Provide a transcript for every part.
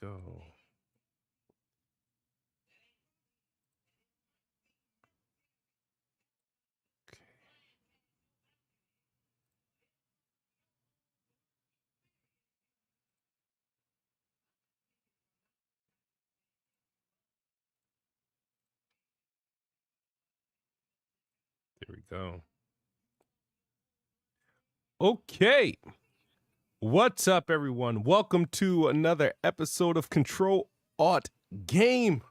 go. Okay. There we go. Okay. What's up, everyone? Welcome to another episode of Ctrl+Alt+Game,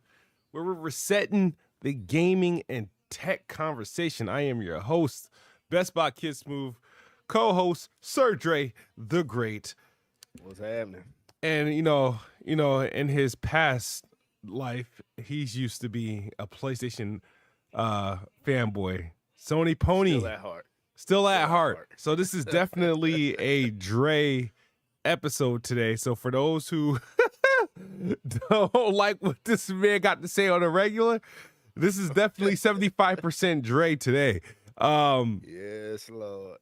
where we're resetting the gaming and tech conversation. I am your host, OBSBOT Kid Smooth, co-host Sir Dre the Great. What's happening? And you know, in his past life, he's used to be a PlayStation fanboy. Sony pony. Still at heart. Still at heart. So this is definitely a Dre episode today. So for those who don't like what this man got to say on a regular, this is definitely 75% Dre today. Yes, Lord.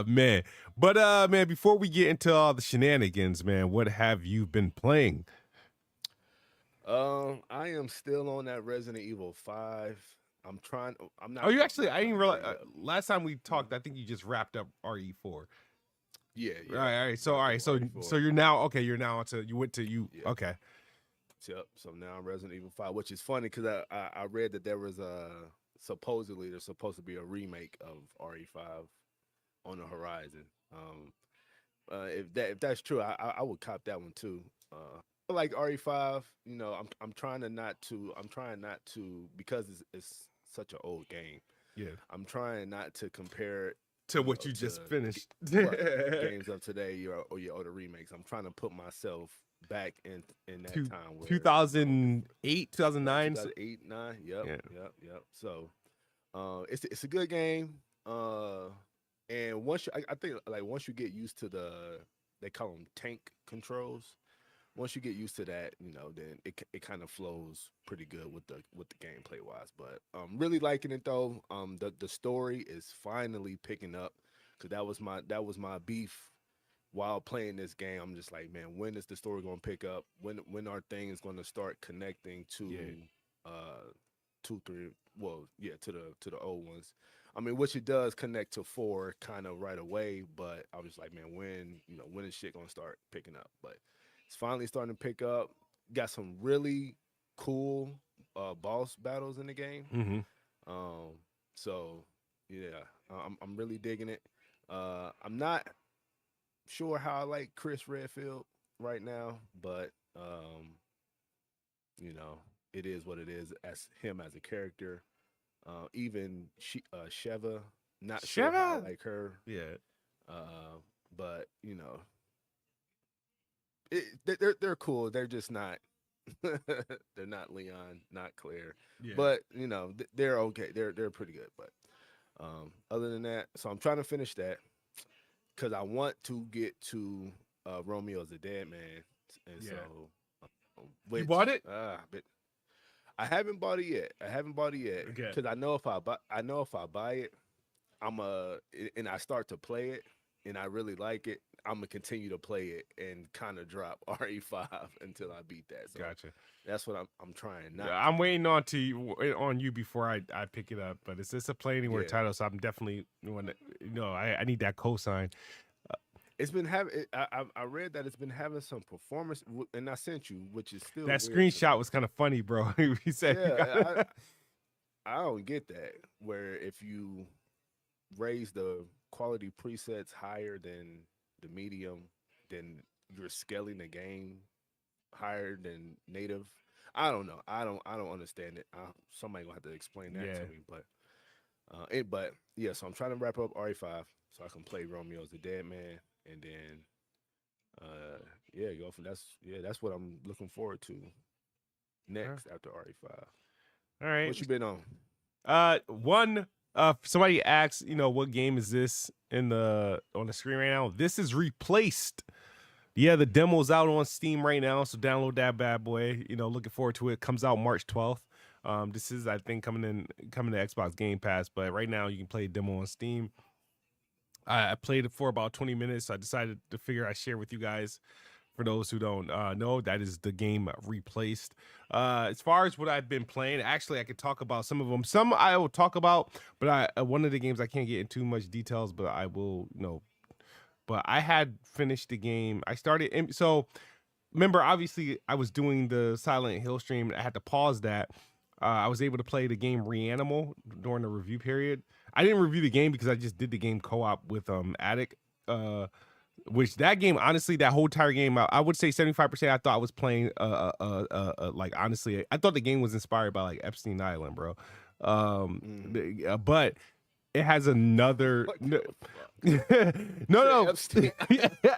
Man. But man, before we get into all the shenanigans, man, what have you been playing? I am still on that Resident Evil 5. I'm not. Oh, you actually? I didn't realize. Last time we talked, I think you just wrapped up RE4. Yeah. All right. So you're now okay. You're now to you went to you. Yeah. Okay. Yep. So now I'm Resident Evil 5, which is funny because I read that there was supposedly there's supposed to be a remake of RE5 on the horizon. If that's true, I would cop that one too. Like RE5, you know, I'm trying not to because it's such an old game. Yeah, I'm trying not to compare it to what you just finished. Games of today or the remakes. I'm trying to put myself back in that time where 2008, 2009, 2008, 9. Yep. So, it's a good game. And once I think like once you get used to they call them tank controls. Once you get used to that, you know, then it kind of flows pretty good with the gameplay wise. But really liking it though. The story is finally picking up because that was my beef while playing this game. I'm just like, man, when is the story gonna pick up? When are things gonna start connecting to 2, 3, to the old ones? I mean, which it does connect to 4 kind of right away, but I was like, man, when is shit gonna start picking up? But it's finally starting to pick up. Got some really cool boss battles in the game. Mm-hmm. So yeah, I'm really digging it. I'm not sure how I like Chris Redfield right now, but you know, it is what it is as him as a character. Even Sheva, not sure how I like her. Yeah. But you know, they're cool. They're just not. They're not Leon, not Claire. Yeah. But you know, they're okay. They're pretty good. But other than that, so I'm trying to finish that because I want to get to Romeo's the Dead Man, and so you bought it? But I haven't bought it yet. Because I know if I buy it, and I start to play it, and I really like it, I'm gonna continue to play it and kind of drop RE5 until I beat that. So gotcha. That's what I'm trying. I'm waiting on you before I pick it up, but it's a play anywhere title, so I'm definitely I need that cosign. It's been having. I read that it's been having some performance, and I sent you, which is still that screenshot was kind of funny, bro. He said, I don't get that. Where if you raise the quality presets higher than the medium, then you're scaling the game higher than native. I don't know. I don't understand it. Somebody gonna have to explain that to me. But yeah. So I'm trying to wrap up RE5 so I can play Romeo's the Dead Man, and then go from that's what I'm looking forward to next after RE5. All right. What you been on? Somebody asked, what game is this on the screen right now? This is Replaced. Yeah, the demo's out on Steam right now, so download that bad boy. Looking forward to it. Comes out March 12th. This is, I think, coming to Xbox Game Pass, but right now you can play a demo on Steam. I played it for about 20 minutes, so I decided to figure I'd share with you guys For those who don't know, that is the game Replaced. As far as what I've been playing, actually, I could talk about some of them. Some I will talk about, but one of the games I can't get into much details, but I will, But I had finished the game. I started, so remember, obviously, I was doing the Silent Hill stream. I had to pause that. I was able to play the game Reanimal during the review period. I didn't review the game because I just did the game co-op with Attic. Which that game, honestly, that whole entire game, I would say 75%. I thought I was playing, like honestly, I thought the game was inspired by like Epstein Island, bro. But it has another. No,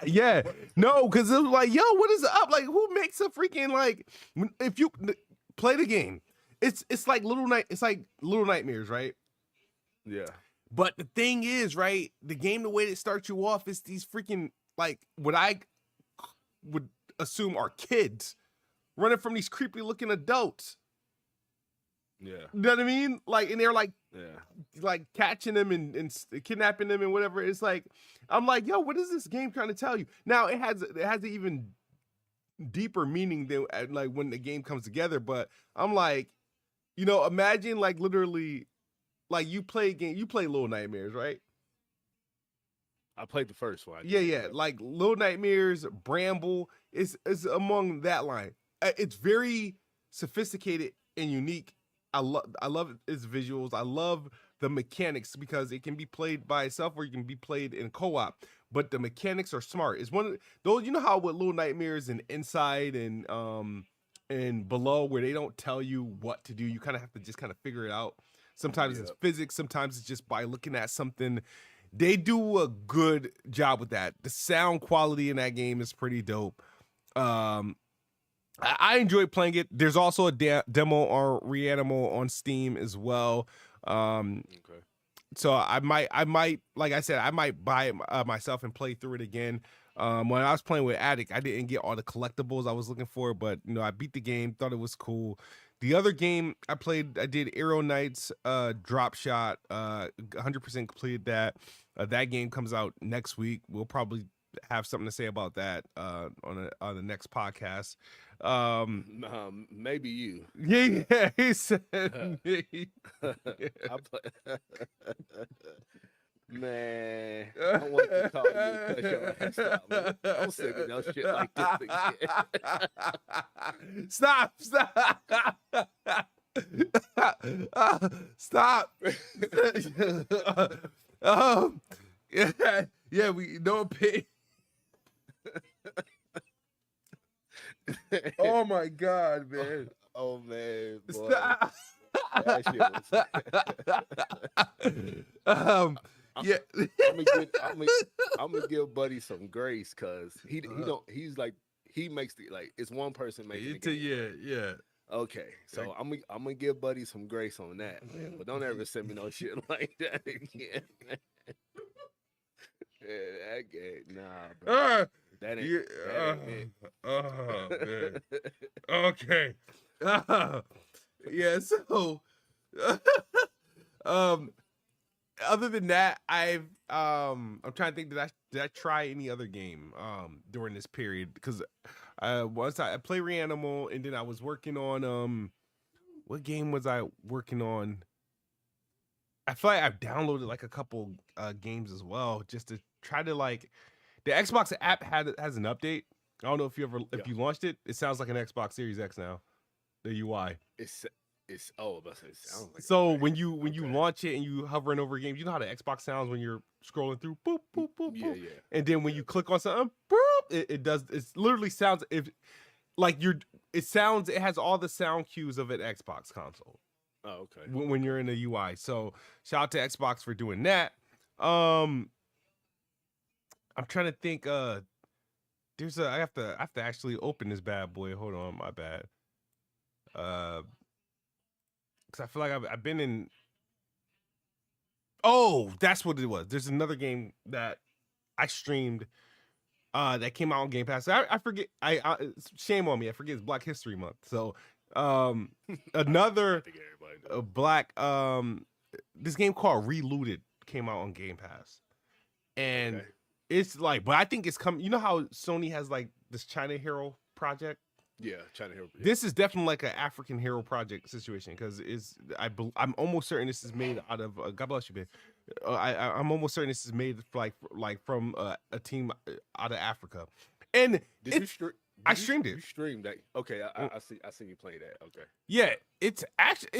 yeah, no, because it was like, yo, what is up? Like, who makes a freaking like? If you play the game, it's like it's like Little Nightmares, right? Yeah. But the thing is, right, the game, the way it starts you off is these freaking, like, what I would assume are kids running from these creepy looking adults. Yeah. You know what I mean? Like, and they're like, yeah, like catching them and kidnapping them and whatever. It's like, I'm like, yo, what is this game trying to tell you? Now it has an even deeper meaning than like when the game comes together. But I'm like, imagine like literally, like you play Little Nightmares, right? I played the first one. Yeah. Like Little Nightmares, Bramble is among that line. It's very sophisticated and unique. I love its visuals. I love the mechanics because it can be played by itself or you can be played in co-op. But the mechanics are smart. It's one of those, how with Little Nightmares and Inside and Below, where they don't tell you what to do. You kind of have to just kind of figure it out. Sometimes it's physics. Sometimes it's just by looking at something. They do a good job with that. The sound quality in that game is pretty dope. I enjoyed playing it. There's also a demo on Reanimal on Steam as well. Okay. So I might, like I said, I might buy it myself and play through it again. When I was playing with Attic, I didn't get all the collectibles I was looking for, but I beat the game, thought it was cool. The other game I played, I did Arrow Knights Drop Shot, 100% completed that. That game comes out next week. We'll probably have something to say about that on the next podcast. Maybe you. Yeah, he said me. Man, I want to call you and cut your ass out, man. I'm sick of no shit like this again. Stop. Stop. Yeah, we don't pay. Oh my God, man. Oh man, boy. Stop. That shit was... yeah. I'm gonna give Buddy some grace because he makes the it's one person making the game. Yeah. Okay, so I'm gonna give Buddy some grace on that, but don't ever send me no shit like that again. Yeah, that game, nah, bro. That ain't it. Oh man. Okay. Yeah. So, other than that, I'm trying to think. Did I try any other game during this period? Because once I played Reanimal, and then I was working on what game was I working on? I feel like I've downloaded like a couple games as well, just to try to like. The Xbox app has an update. I don't know if you launched it. It sounds like an Xbox Series X now. The UI. It sounds like so when you launch it and you hovering over games, you know how the Xbox sounds when you're scrolling through, boop boop boop boop. Yeah. And then when you click on something, boop, it does. It literally sounds it has all the sound cues of an Xbox console. Oh, okay. When you're in the UI. So shout out to Xbox for doing that. I'm trying to think. I have to actually open this bad boy. Hold on, my bad. Because I feel like I've been in. Oh, that's what it was. There's another game that I streamed. That came out on Game Pass. I forget. Shame on me. I forget it's Black History Month. So, another Black. This game called Relooted came out on Game Pass, and. Okay. It's like, but I think it's coming. You know how Sony has like this China Hero project. Yeah, China Hero. Yeah. This is definitely like an African Hero project situation because I'm almost certain this is made out of God bless you, man. I'm almost certain this is made from a team out of Africa. And did you stream? I streamed it. You streamed that? Okay, I see you play that. Okay. Yeah, it's actually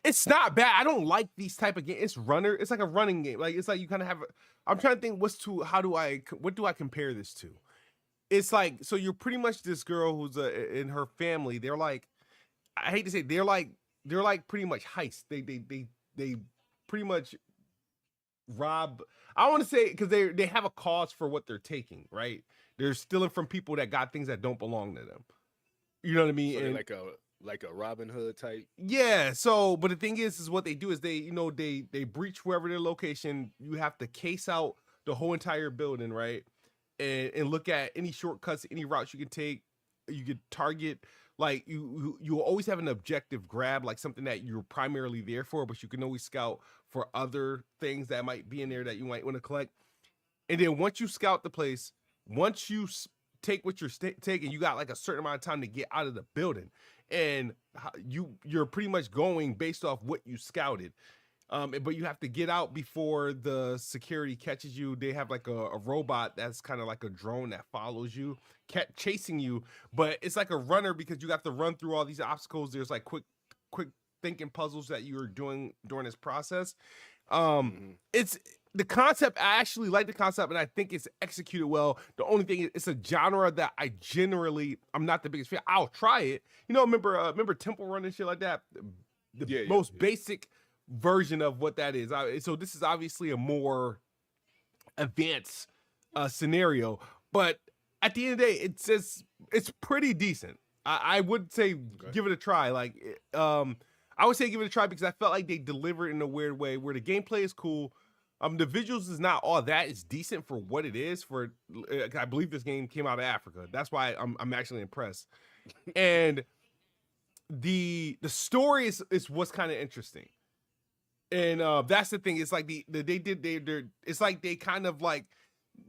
it's not bad. I don't like these type of games. It's runner. It's like a running game. Like it's like you kind of have. I'm trying to think what do I compare this to? It's like, so you're pretty much this girl who's in her family. They're like, I hate to say, they're like pretty much heist. They pretty much rob. I want to say because they have a cause for what they're taking, right? They're stealing from people that got things that don't belong to them. You know what I mean? So and, like a Robin Hood type. Yeah. So, but the thing is what they do is they breach wherever their location. You have to case out the whole entire building, right? And look at any shortcuts, any routes you can take. You could target, like you always have an objective grab, like something that you're primarily there for, but you can always scout for other things that might be in there that you might want to collect. And then once you scout the place, once you take what you're taking, you got like a certain amount of time to get out of the building, and you're pretty much going based off what you scouted. But you have to get out before the security catches you. They have like a robot that's kind of like a drone that follows you, chasing you. But it's like a runner because you got to run through all these obstacles. There's like quick thinking puzzles that you're doing during this process. It's the concept. I actually like the concept, and I think it's executed well. The only thing is, it's a genre that I'm not the biggest fan. I'll try it. You know, remember Temple Run and shit like that. The most basic version of what that is. So this is obviously a more advanced scenario, but at the end of the day, it's pretty decent. I would say give it a try. Like, I would say give it a try because I felt like they delivered in a weird way where the gameplay is cool. The visuals is not all that. It's decent for what it is. I believe this game came out of Africa. That's why I'm actually impressed. And the story is what's kind of interesting. And that's the thing. It's like it's like they kind of like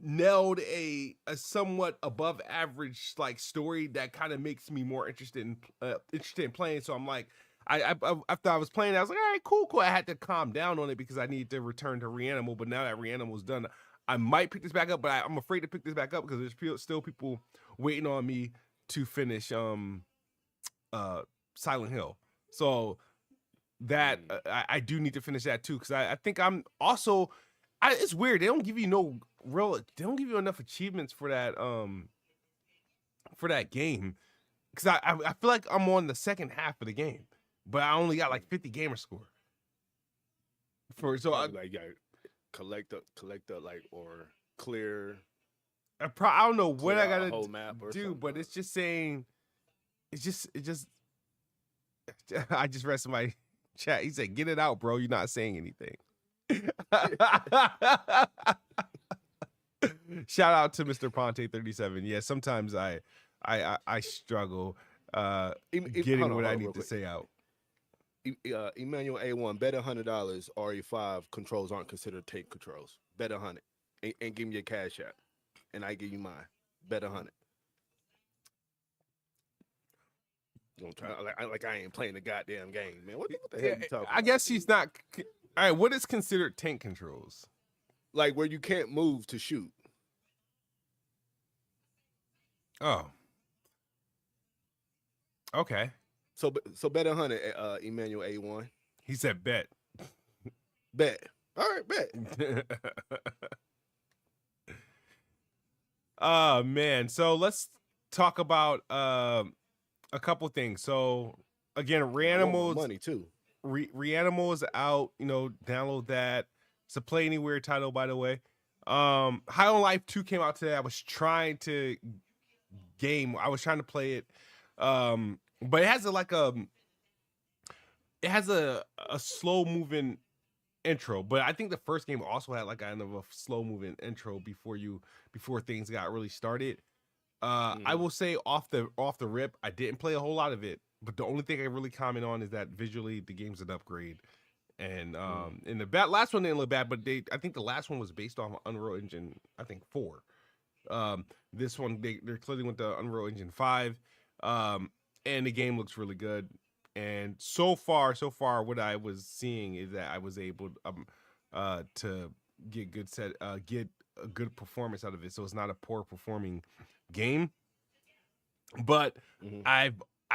nailed a somewhat above average like story that kind of makes me more interested in playing. So I'm like, I after I was playing, I was like, all right, cool. I had to calm down on it because I needed to return to Reanimal. But now that Reanimal's done, I might pick this back up. But I'm afraid to pick this back up because there's still people waiting on me to finish Silent Hill. So that I do need to finish that too because I think I'm also it's weird, they don't give you enough achievements for that game because I feel like I'm on the second half of the game, but I only got like 50 gamer score collect the like or clear. I don't know what I gotta whole map or do, something. but it's just saying it just I just read somebody chat. He said, "Get it out, bro. You're not saying anything." Shout out to Mr. Ponte 37. Yeah, sometimes I struggle getting what I need to say out. Emmanuel A1, bet $100 RE5 controls aren't considered tank controls. Bet 100 and give me your cash app, and I give you mine. Bet 100. Don't try like I ain't playing the goddamn game, man. What the hell you talking about? I guess he's not. All right, what is considered tank controls? Like where you can't move to shoot. Oh. Okay. So bet 100, Emmanuel A1. He said bet. Bet. All right, bet. Oh man. So let's talk about a couple things. So again, Reanimal's money too. Reanimal is out. You know, download that. It's a Play Anywhere title, by the way. High on Life 2 came out today. I was trying to play it. But it has a slow moving intro. But I think the first game also had like kind of a slow moving intro before things got really started. I will say off the rip, I didn't play a whole lot of it, but the only thing I really comment on is that visually the game's an upgrade. And in the last one didn't look bad, but I think the last one was based off of Unreal Engine, I think 4. This one they're clearly went to Unreal Engine 5, and the game looks really good. And so far, what I was seeing is that I was able to get a good performance out of it. So it's not a poor performing game, but I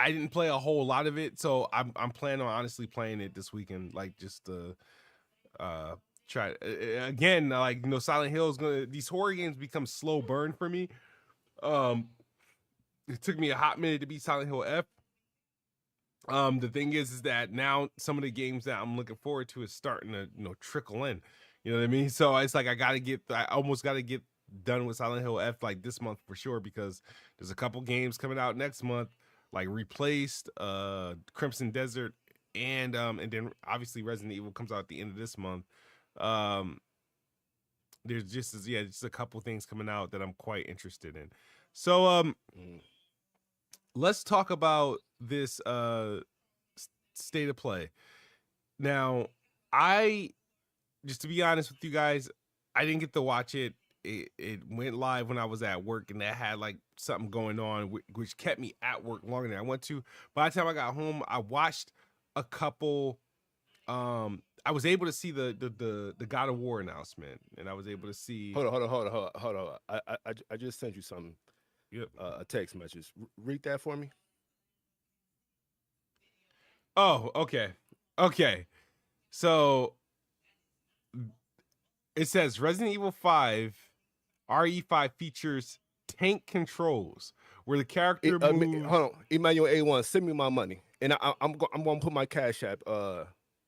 didn't play a whole lot of it, so I'm planning on honestly playing it this weekend, like just to try again. Like Silent Hill is gonna these horror games become slow burn for me. It took me a hot minute to beat Silent Hill F. The thing is that now some of the games that I'm looking forward to is starting to trickle in. You know what I mean? So it's like I almost gotta get done with Silent Hill F like this month for sure, because there's a couple games coming out next month, like Replaced, Crimson Desert, and then obviously Resident Evil comes out at the end of this month. There's just a couple things coming out that I'm quite interested in. So let's talk about this state of play. Now, just to be honest with you guys, I didn't get to watch it. It went live when I was at work, and that had like something going on, which kept me at work longer than I want to. By the time I got home, I watched a couple. I was able to see the God of War announcement, and I was able to see. Hold on. I just sent you something. Yep. A text message. Read that for me. Oh, okay. So it says Resident Evil 5 RE5 features tank controls where the character moves. Hold on, Emmanuel A1, send me my money, and I'm gonna put my Cash App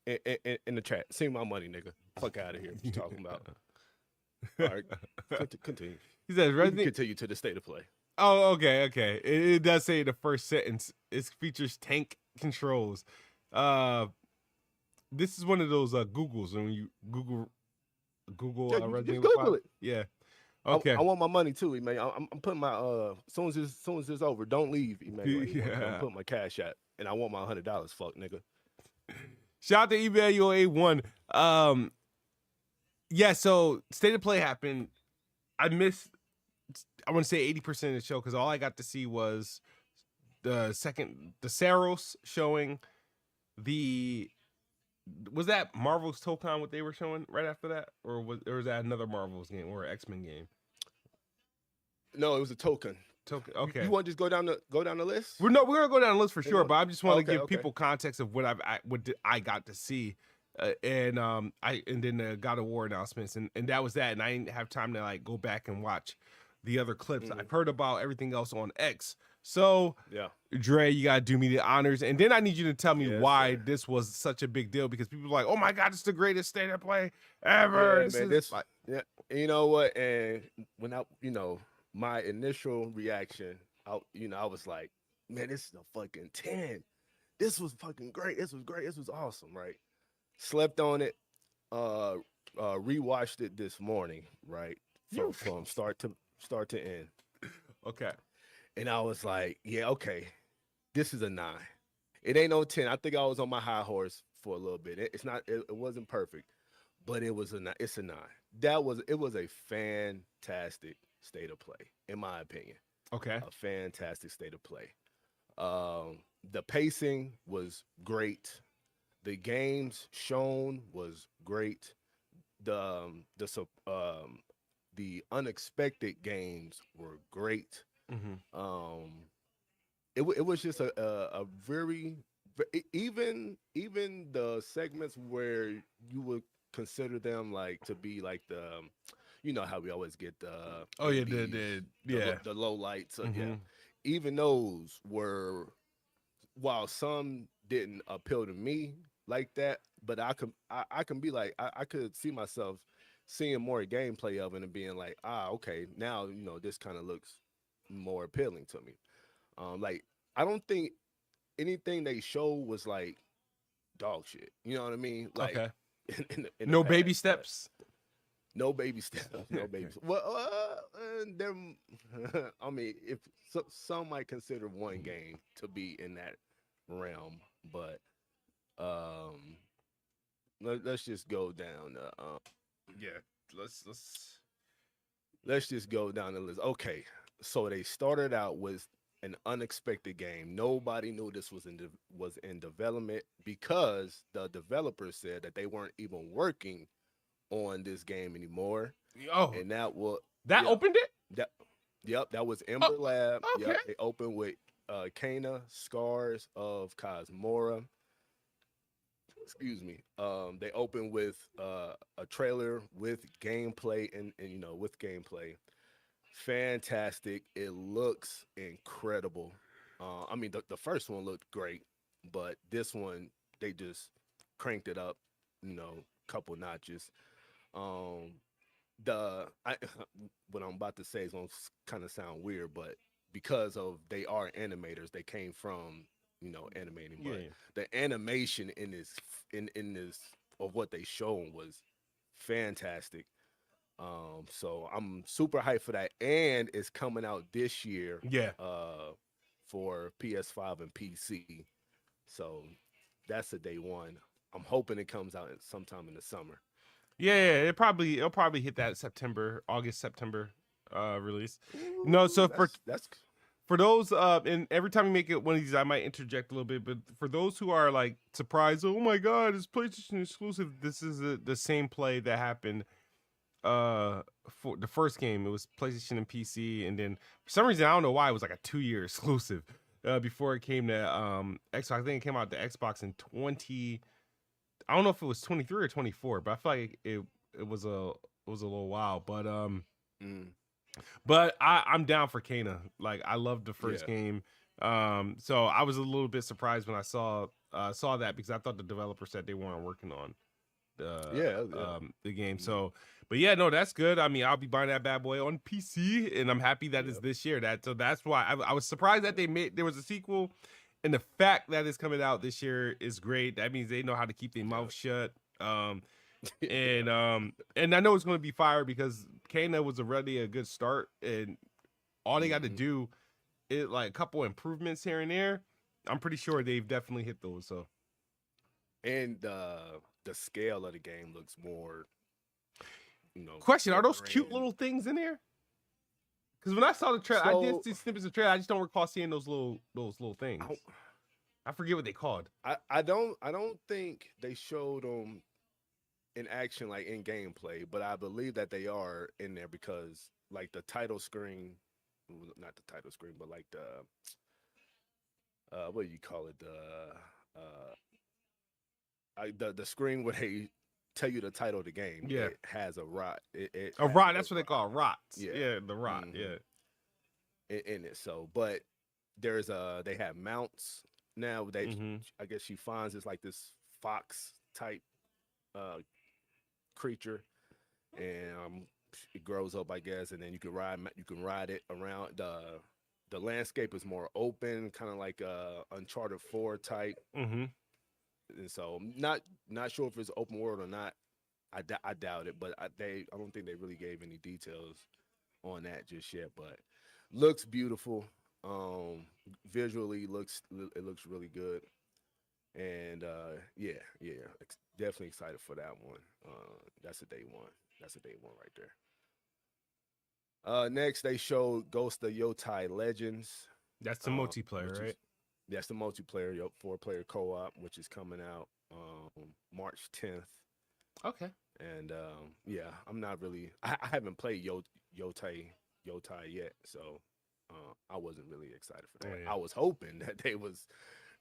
in the chat. Send me my money, nigga. Fuck out of here. What you talking about? All right, continue. He says Resident. Continue to the state of play. Oh, okay. It does say in the first sentence it features tank controls. This is one of those Googles when you Google Resident Evil 5. It. Yeah. Okay. I want my money too, man. I'm putting my as soon as this over, don't leave, man. I'm putting my Cash App, and I want my $100. Fuck, nigga. Shout out to Emmanuel A1. Yeah. So state of play happened. I missed. I want to say 80% of the show because all I got to see was the Saros showing. Was that Marvel's Tokon what they were showing right after that, or was that another Marvel's game or X-Men game? No, it was a token. Okay. You want to just go down the list? We're gonna go down the list for sure, but I just want to give people context of what I got to see, and then the God of War announcements, and that was that, and I didn't have time to like go back and watch the other clips. I've heard about everything else on X. So yeah, Dre, you gotta do me the honors, and then I need you to tell me why this was such a big deal, because people are like, "Oh my God, it's the greatest state of play ever." You know what? And when my initial reaction, I was like, "Man, this is a fucking 10. This was fucking great. This was great. This was awesome." Right? Slept on it. Rewatched it this morning. Right? From start to end. Okay. And I was like, yeah, okay, this is a 9. It ain't no 10. I think I was on my high horse for a little bit. It wasn't perfect, but it's a 9. It was a fantastic state of play, in my opinion. Okay. A fantastic state of play. The pacing was great. The games shown was great. The unexpected games were great. It was just a very even the segments where you would consider them like to be like the how we always get the the low lights even those were, while some didn't appeal to me like that, but I can be like I could see myself seeing more gameplay of it and being like, okay, now this kind of looks more appealing to me. Like I don't think anything they showed was like dog shit. You know what I mean? Like, okay. In no past, baby steps. No baby steps. No baby. Well, I mean, if some might consider one game to be in that realm, but let's just go down. Yeah, let's let's just go down the list. Okay, so they started out with an unexpected game. Nobody knew this was in development because the developers said that they weren't even working on this game anymore. Oh, And that was that yeah, opened it. that yep, that was Oh, Ember Lab. okay. Yep, they opened with Kana, Scars of Cosmora. Excuse me. They opened with a trailer with gameplay and with gameplay. Fantastic. It looks incredible. I mean, the first one looked great, but this one they just cranked it up, couple notches. Um, the I what I'm about to say is gonna kind of sound weird, but because of they are animators, they came from animating, Yeah. but the animation in this of what they shown was fantastic. So I'm super hyped for that, and it's coming out this year, Yeah. for PS5 and PC. So that's a day one. I'm hoping it comes out sometime in the summer. Yeah. It'll probably hit that August, September release. No, Ooh, so that's for those and every time we make it one of these I might interject a little bit, but for those who are like surprised, oh my god, it's PlayStation exclusive, this is the same play that happened for the first game. It was PlayStation and PC, and then for some reason I don't know why it was like a 2-year exclusive before it came to Xbox. I think it came out to Xbox in 20, I don't know if it was 23 or 24, but I feel like it was a little while, mm, but I'm down for Kana. Like I loved the first yeah, game. So I was a little bit surprised when I saw that because I thought the developer said they weren't working on yeah, yeah. the game. Mm, So, but yeah, no, that's good. I mean, I'll be buying that bad boy on PC, and I'm happy that it's yep, this year. That's why I was surprised that there was a sequel, and the fact that it's coming out this year is great. That means they know how to keep their mouth shut. yeah. And I know it's going to be fire because Kana was already a good start, and all they got to Hmm. do is like a couple improvements here and there. I'm pretty sure they've definitely hit those. So, And the scale of the game looks more, question: are more those cute grand. little things in there? Because when I saw the trailer, I did So see snippets of trailer. I just don't recall seeing those little things. I, I forget what they called. I don't think they showed them in action like in gameplay, but I believe that they are in there because like the title screen, well, not the title screen, but like the what do you call it, the screen where they tell you the title of the game. Yeah, It has a rot. It a has rot. a That's what they rot. call rots. Yeah. Yeah, the rot. Hmm. Yeah. In it. So, but they have mounts now. Mm-hmm. I guess she finds it's like this fox type uh creature, and it grows up, I guess, and then you can ride it around. The landscape is more open, kind of like Uncharted 4 type, Mm-hmm. and so not sure if it's open world or not. I doubt it, but I don't think they really gave any details on that just yet. But looks beautiful. Um, Visually it looks really good, and yeah, definitely excited for that one. That's a day one. That's a day one right there. Next they showed Ghost of Yotai Legends, That's the multiplayer, which right? is that's the multiplayer, 4-player co-op, which is coming out March 10th. Okay. And yeah, I'm not really. I haven't played Yotai yet, so I wasn't really excited for Oh that. yeah. I was hoping that they was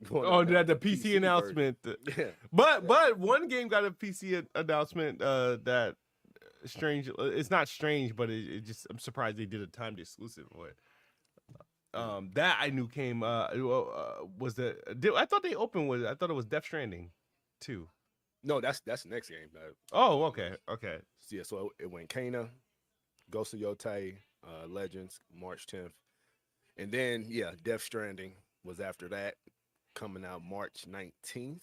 going to Oh, announce the a PC PC version. announcement. Yeah, But yeah. one game got a PC announcement. That strange. It's not strange, but it just I'm surprised they did a timed exclusive for it. Mm. That I knew came was I thought they opened with I thought it was Death Stranding, too. No, that's the next game. Oh, okay, okay. Yeah, so it went Kana, Ghost of Yotai, Legends, March 10th, and then yeah, Death Stranding was after that, coming out March 19th.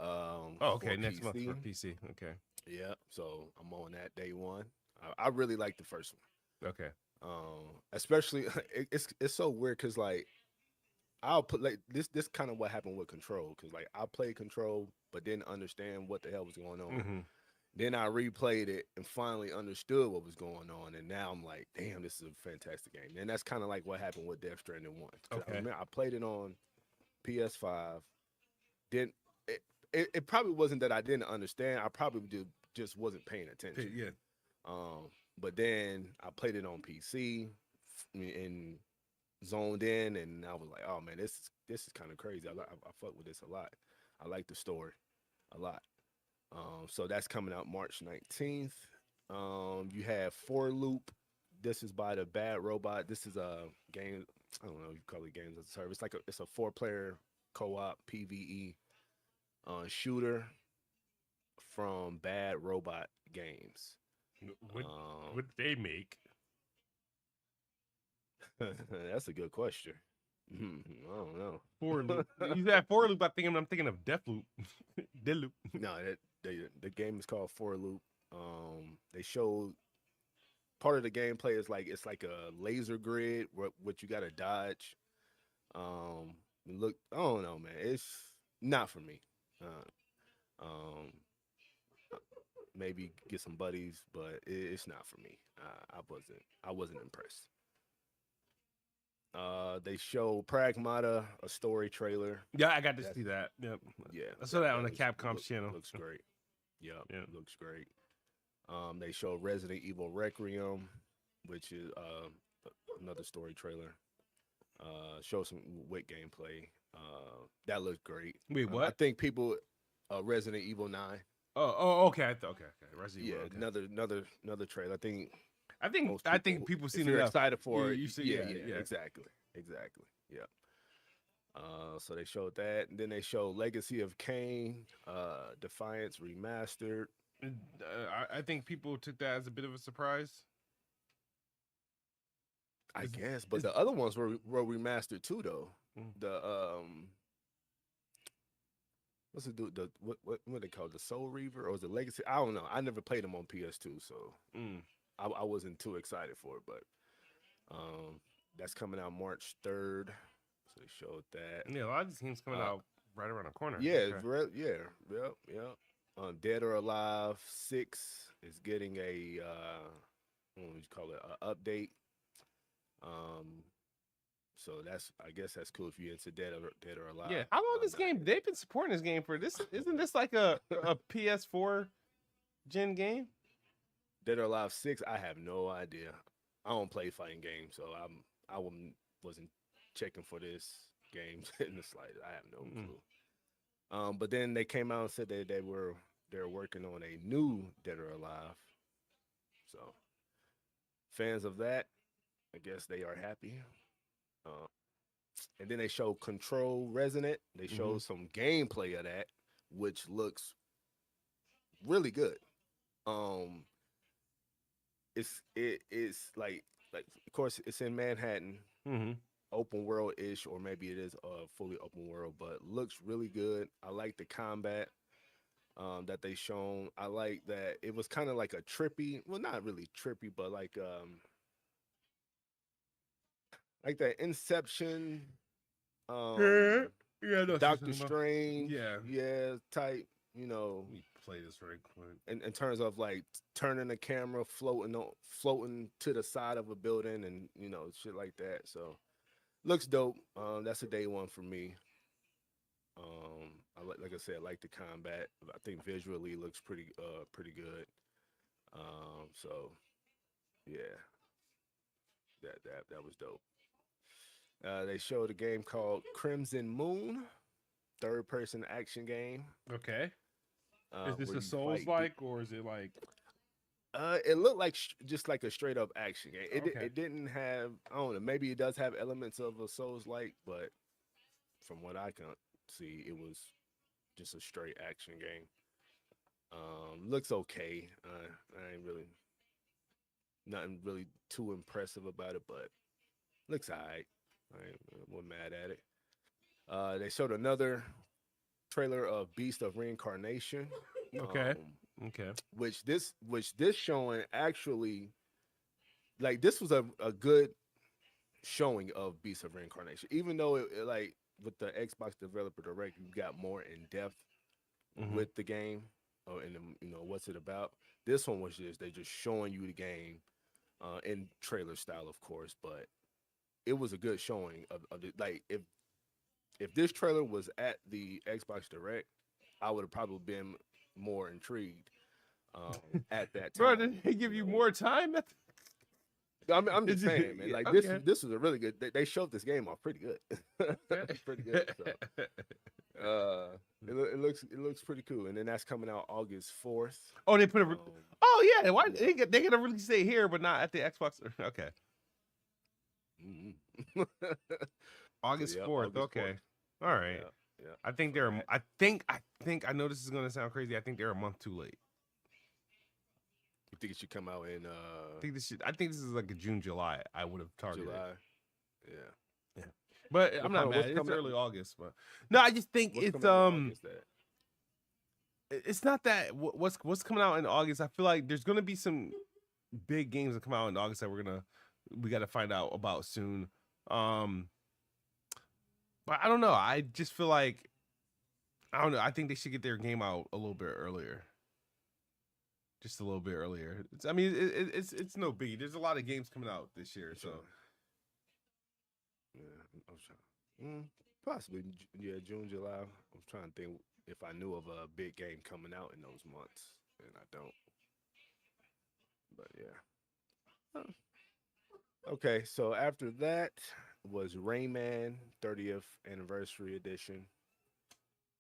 Oh, For okay. Next month for PC. PC. Okay, Yeah, so I'm on that day one. I really like the first okay. one. Especially it's so weird because like I'll put like this kind of what happened with Control because like I played Control but didn't understand what the hell was going on, Mm-hmm. Then I replayed it and finally understood what was going on, and now I'm like, damn, this is a fantastic game. And that's kind of like what happened with Death Stranding 1. Okay. I remember I played it on PS5. Then it probably wasn't that I didn't understand. I probably just wasn't paying attention. Yeah. But then I played it on PC and zoned in, and I was like, oh man, this is kind of crazy. I fuck with this a lot. I like the story a lot. So that's coming out March 19th. You have For Loop. This is by the Bad Robot. This is a game. I don't know. You call it games as a service. It's a 4-player co-op PVE shooter from Bad Robot Games. What they make? That's a good question. I don't know. For Loop. You said For Loop. I'm thinking of Deathloop. Deathloop. No, the game is called For Loop. They showed part of the gameplay is it's like a laser grid what you gotta dodge. Look, I don't know, man. It's not for me. Maybe get some buddies, but it's not for me. I wasn't impressed. They show Pragmata, a story trailer. Yeah, I got to see that. Yep. Yeah, I saw that on the Capcom's channel. Looks great. Yep, yeah, looks great. They show Resident Evil Requiem, which is another story trailer. Show some WIT gameplay. That looks great. Wait, what? I think people, Resident Evil 9. Oh, okay. Okay. Resident Evil. Yeah, okay. another trailer. I think people seen it. Excited for it. You see, yeah, exactly. Yeah. So they showed that, and then they showed Legacy of Kain, Defiance Remastered. I think people took that as a bit of a surprise. I guess, but the other ones were remastered too, though. The what's it do? What they call it? The Soul Reaver, or was it Legacy? I don't know. I never played them on PS2, so I wasn't too excited for it. But that's coming out March 3rd. So they showed that. Yeah, a lot of these games coming out right around the corner. Yeah, yep. Dead or Alive 6 is getting a what would you call it? An update. So I guess that's cool if you're into Dead or Alive. Yeah, how long this game? They've been supporting this game for this. Isn't this like a PS4 gen game? Dead or Alive 6, I have no idea. I don't play fighting games, so I wasn't checking for this game in the slightest. I have no clue. But then they came out and said that they're working on a new Dead or Alive. So fans of that, I guess they are happy. And then they show Control Resonant. They showed some gameplay of that, which looks really good. It's like of course it's in Manhattan, open world ish, or maybe it is fully open world, but looks really good. I like the combat that they shown. I like that it was kind of like a trippy, well, not really trippy, but like that Inception, Doctor Strange, type. You know, let me play this right quick. In terms of like turning the camera, floating to the side of a building, and shit like that. So looks dope. That's a day one for me. Like I said, I like the combat. I think visually looks pretty good. So yeah, that was dope. They showed a game called Crimson Moon, third-person action game. Okay. Is this a Souls-like, or is it like? It looked like just like a straight-up action game. It didn't have. I don't know. Maybe it does have elements of a Souls-like, but from what I can see, it was just a straight action game. Looks okay. I ain't really nothing really too impressive about it, but looks alright. I wasn't mad at it. They showed another trailer of Beast of Reincarnation. Okay. Which this showing actually, like, this was a good showing of Beast of Reincarnation. Even though it like with the Xbox Developer Direct, you got more in depth with the game. and you know what's it about. This one was just they just showing you the game, in trailer style, of course, but it was a good showing of the, like if this trailer was at the Xbox Direct, I would have probably been more intrigued at that Bro, time. did they give you know? more time? I'm just saying, man. Yeah, Like okay. this was a really good. They showed this game off pretty good, pretty good. So, it looks pretty cool, and then that's coming out August 4th. Oh, they put a. Oh yeah, why they gonna release it here, but not at the Xbox? Okay. Mm-hmm. August 4th. Okay. 4th. All right. Yeah. I think they're. I think. I know this is gonna sound crazy. I think they're a month too late. You think it should come out in? I think this is like a June, July. I would have targeted. July. Yeah. But I'm not mad. It's early August, but no, I just think it's it's not that what's coming out in August. I feel like there's gonna be some big games that come out in August that we got to find out about soon. But I don't know. I just feel like I don't know. I think they should get their game out a little bit earlier. Just a little bit earlier. It's no biggie. There's a lot of games coming out this year, so yeah, I'm trying. Possibly, yeah, June, July. I'm trying to think if I knew of a big game coming out in those months, and I don't. But yeah. Okay, so after that was Rayman 30th Anniversary Edition.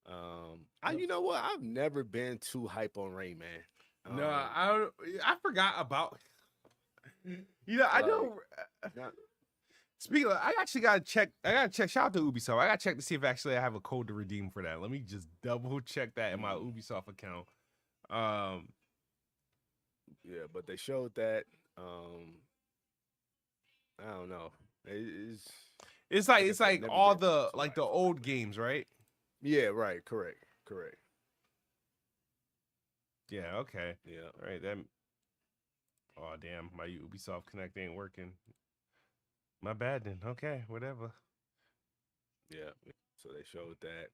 You know what? I've never been too hype on Rayman. No, I forgot about. You know, I know. Speaking of, I actually gotta check. Shout out to Ubisoft. I gotta check to see if actually I have a code to redeem for that. Let me just double check that in my Ubisoft account. Yeah, but they showed that. I don't know. It's like all the like the old games, right? Yeah, right. Correct. Yeah. Okay. Yeah. All right. Then. Oh damn! My Ubisoft Connect ain't working. My bad then. Okay, whatever. Yeah. So they showed that,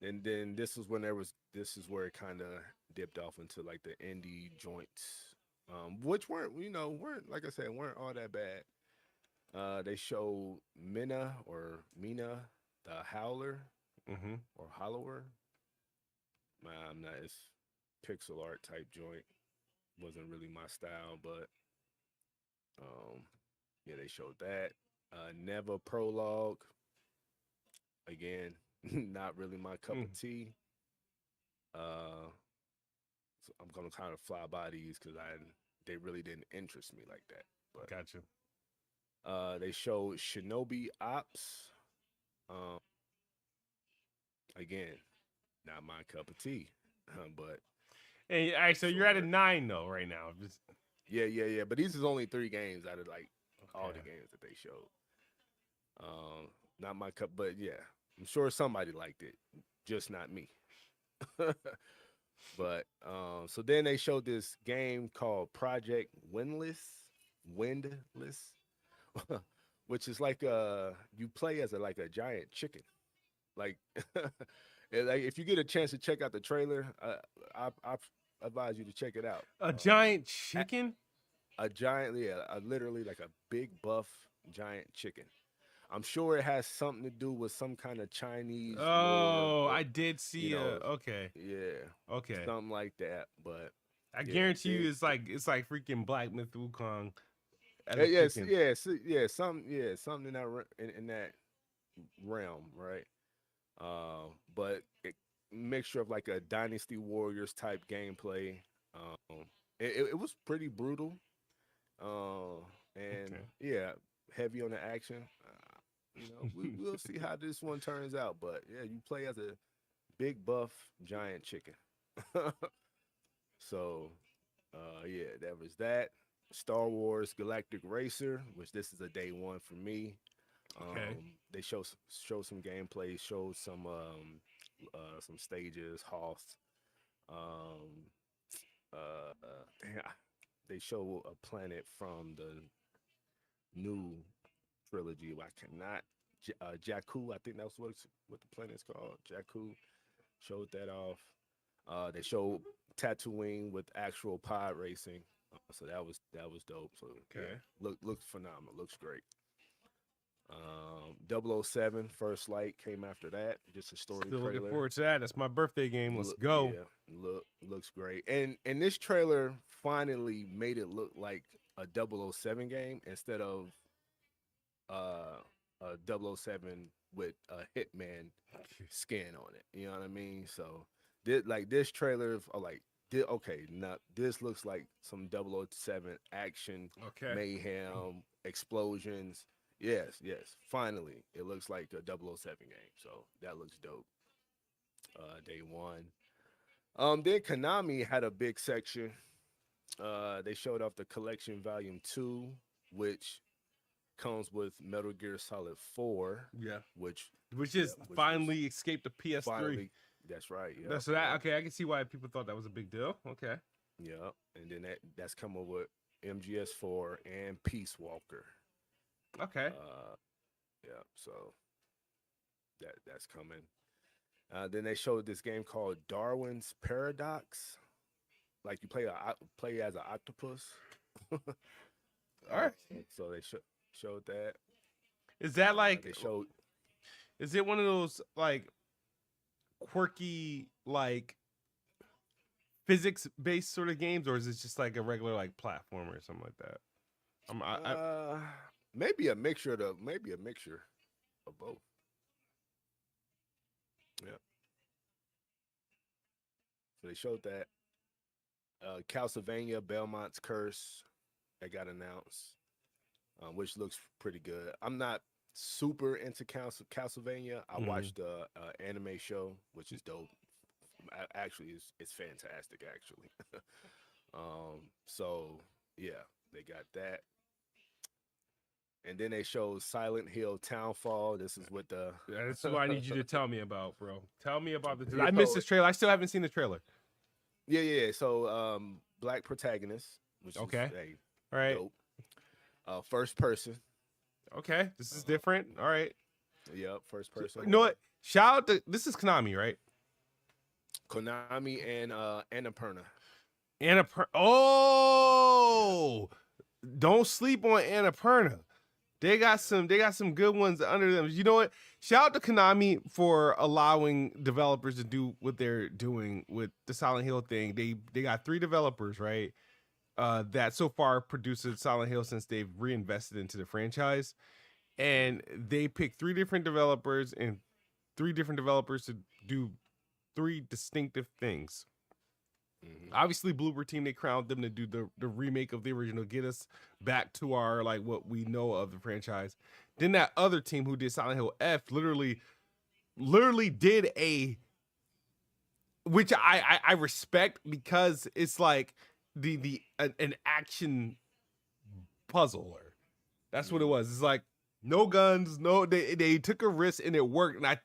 and then this is where it kind of dipped off into like the indie joints, which weren't like I said weren't all that bad. They showed Mina, the Howler, or Hollower. I'm not. It's pixel art type joint. Wasn't really my style, but yeah, they showed that. Never Prologue. Again, not really my cup of tea. So I'm gonna kind of fly by these because they really didn't interest me like that. But gotcha. They showed Shinobi Ops. Again, not my cup of tea. But hey, all right, so you're at a 9 though right now. Just yeah. But these is only 3 games out of like all the games that they showed. Not my cup, but yeah, I'm sure somebody liked it, just not me. But so then they showed this game called Project Windless, which is like you play as a giant chicken, like. Like if you get a chance to check out the trailer, I advise you to check it out. A giant chicken? A giant, yeah, literally like a big buff giant chicken. I'm sure it has something to do with some kind of Chinese. Oh, I did see. Okay. Yeah. Okay. Something like that, but I guarantee you, it's like freaking Black Myth Wukong. Something in that realm, right? But mixture of like a Dynasty Warriors type gameplay. It was pretty brutal. And yeah, heavy on the action. We'll see how this one turns out. But yeah, you play as a big buff giant chicken. So yeah, that was that. Star Wars Galactic Racer, which this is a day one for me. They show some gameplay, showed some stages, Hoth. They show a planet from the new trilogy. I cannot Jakku. I think that's what the planet's called. Jakku. Showed that off. They showed Tatooine with actual pod racing. So that was dope. So Okay. yeah, looks phenomenal. Looks great. 007 First Light came after that. Just a story Still trailer. looking forward to that. That's my birthday game. Let's go. Yeah, looks great. And this trailer finally made it look like a 007 game instead of a 007 with a Hitman skin on it. You know what I mean? So this trailer, okay, now this looks like some 007 action, Okay. mayhem, explosions. Yes. Finally, it looks like a 007 game. So that looks dope. Day one. Then Konami had a big section. They showed off the Collection Volume 2, which comes with Metal Gear Solid 4. Yeah. Which finally escaped the PS3. Finally, that's right. Yeah. So that okay, I can see why people thought that was a big deal. Okay. Yeah. And then that's coming with MGS4 and Peace Walker. Okay. Yeah, so that's coming. Then they showed this game called Darwin's Paradox. Like you play as an octopus. All right. So they showed that. Is that like they showed? Is it one of those like quirky like physics based sort of games, or is it just like a regular like platformer or something like that? Maybe a mixture of both. Yeah. So they showed that. Castlevania Belmont's Curse that got announced, which looks pretty good. I'm not super into Castlevania. I watched the anime show, which is dope. Actually, it's fantastic. Actually, so yeah, they got that. And then they showed Silent Hill Townfall. This is what the. This is what I need you to tell me about, bro. Tell me about the. I missed this trailer. I still haven't seen the trailer. Yeah. So, black protagonist, which is all right. Dope. First person. Okay, this is different. All right. Yep, first person. You know what? Shout out to this is Konami, right? Konami and Annapurna. Oh, don't sleep on Annapurna. They got some good ones under them. You know what? Shout out to Konami for allowing developers to do what they're doing with the Silent Hill thing. They got 3 developers, right? That so far produced Silent Hill since they've reinvested into the franchise. And they picked 3 different developers and 3 different developers to do 3 distinctive things. Mm-hmm. Obviously, Bloober Team, they crowned them to do the remake of the original, get us back to our like what we know of the franchise. Then that other team who did Silent Hill F literally did which I respect, because it's like an action puzzler. That's what it was. It's like no guns, they took a risk and it worked. And I